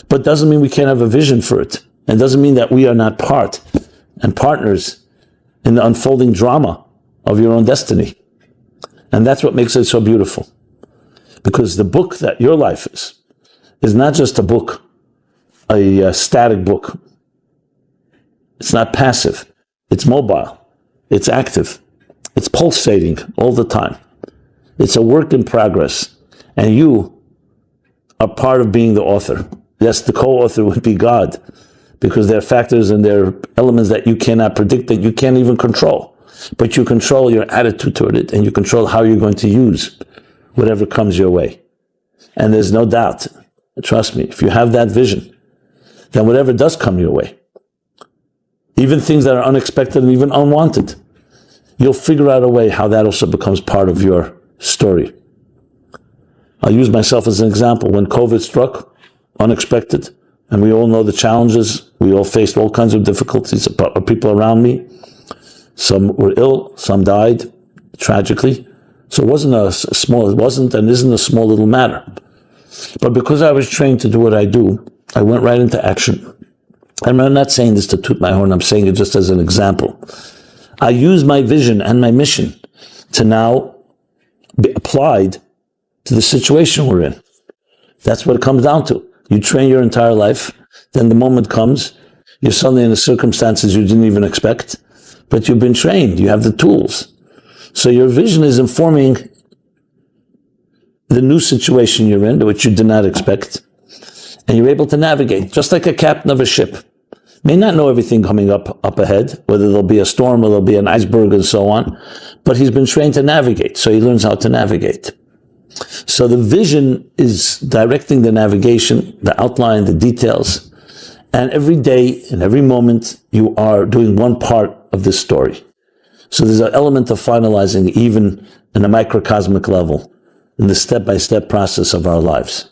But doesn't mean we can't have a vision for it. And doesn't mean that we are not part and partners in the unfolding drama of your own destiny. And that's what makes it so beautiful. Because the book that your life is not just a book, a static book. It's not passive. It's mobile. It's active. It's pulsating all the time. It's a work in progress. And you are part of being the author. Yes, the co-author would be God, because there are factors and there are elements that you cannot predict, that you can't even control. But you control your attitude toward it, and you control how you're going to use whatever comes your way. And there's no doubt, trust me, if you have that vision, then whatever does come your way, even things that are unexpected and even unwanted, you'll figure out a way how that also becomes part of your story. I'll use myself as an example. When COVID struck, unexpected, and we all know the challenges. We all faced all kinds of difficulties. People around me, some were ill, some died tragically. So it wasn't and isn't a small little matter. But because I was trained to do what I do, I went right into action. And I'm not saying this to toot my horn, I'm saying it just as an example. I use my vision and my mission to now be applied to the situation we're in. That's what it comes down to. You train your entire life, then the moment comes, you're suddenly in the circumstances you didn't even expect, but you've been trained, you have the tools. So your vision is informing the new situation you're in, which you did not expect, and you're able to navigate, just like a captain of a ship. May not know everything coming up ahead, whether there'll be a storm or there'll be an iceberg and so on, but he's been trained to navigate, so he learns how to navigate. So the vision is directing the navigation, the outline, the details, and every day and every moment you are doing one part of this story. So there's an element of finalizing even in a microcosmic level, in the step-by-step process of our lives.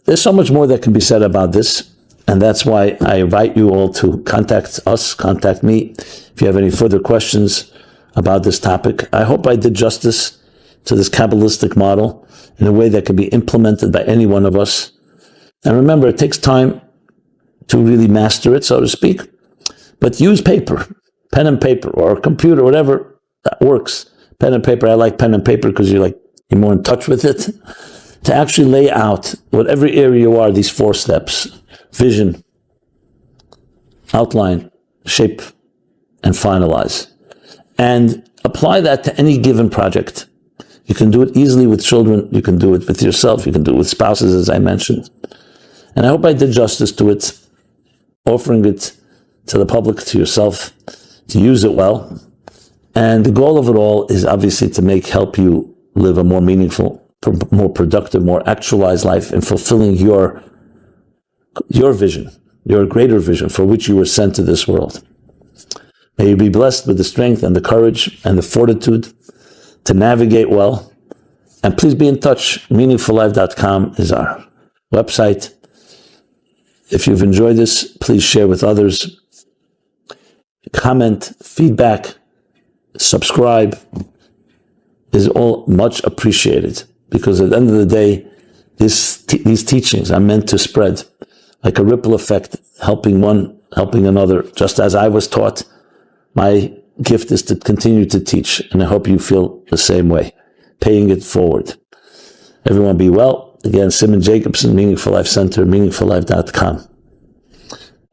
There's so much more that can be said about this, and that's why I invite you all to contact me if you have any further questions about this topic. I hope I did justice to this Kabbalistic model in a way that can be implemented by any one of us. And remember, it takes time to really master it, so to speak, but use paper, pen and paper, or a computer, whatever that works. Pen and paper, I like pen and paper because you're more in touch with it. To actually lay out whatever area you are, these 4 steps: vision, outline, shape, and finalize. And apply that to any given project. You can do it easily with children, you can do it with yourself, you can do it with spouses, as I mentioned. And I hope I did justice to it, offering it to the public, to yourself, to use it well. And the goal of it all is obviously to help you live a more meaningful, more productive, more actualized life in fulfilling your vision, your greater vision for which you were sent to this world. May you be blessed with the strength and the courage and the fortitude to navigate well. And please be in touch. Meaningfullife.com is our website. If you've enjoyed this, please share with others. Comment, feedback, subscribe is all much appreciated, because at the end of the day, these teachings are meant to spread like a ripple effect, helping one, helping another, just as I was taught. My gift is to continue to teach, and I hope you feel the same way, paying it forward. Everyone be well. Again, Simon Jacobson, Meaningful Life Center, meaningfullife.com.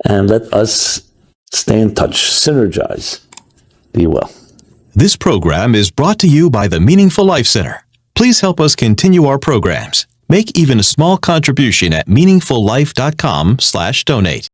And let us stay in touch, synergize. Be well. This program is brought to you by the Meaningful Life Center. Please help us continue our programs. Make even a small contribution at meaningfullife.com/donate.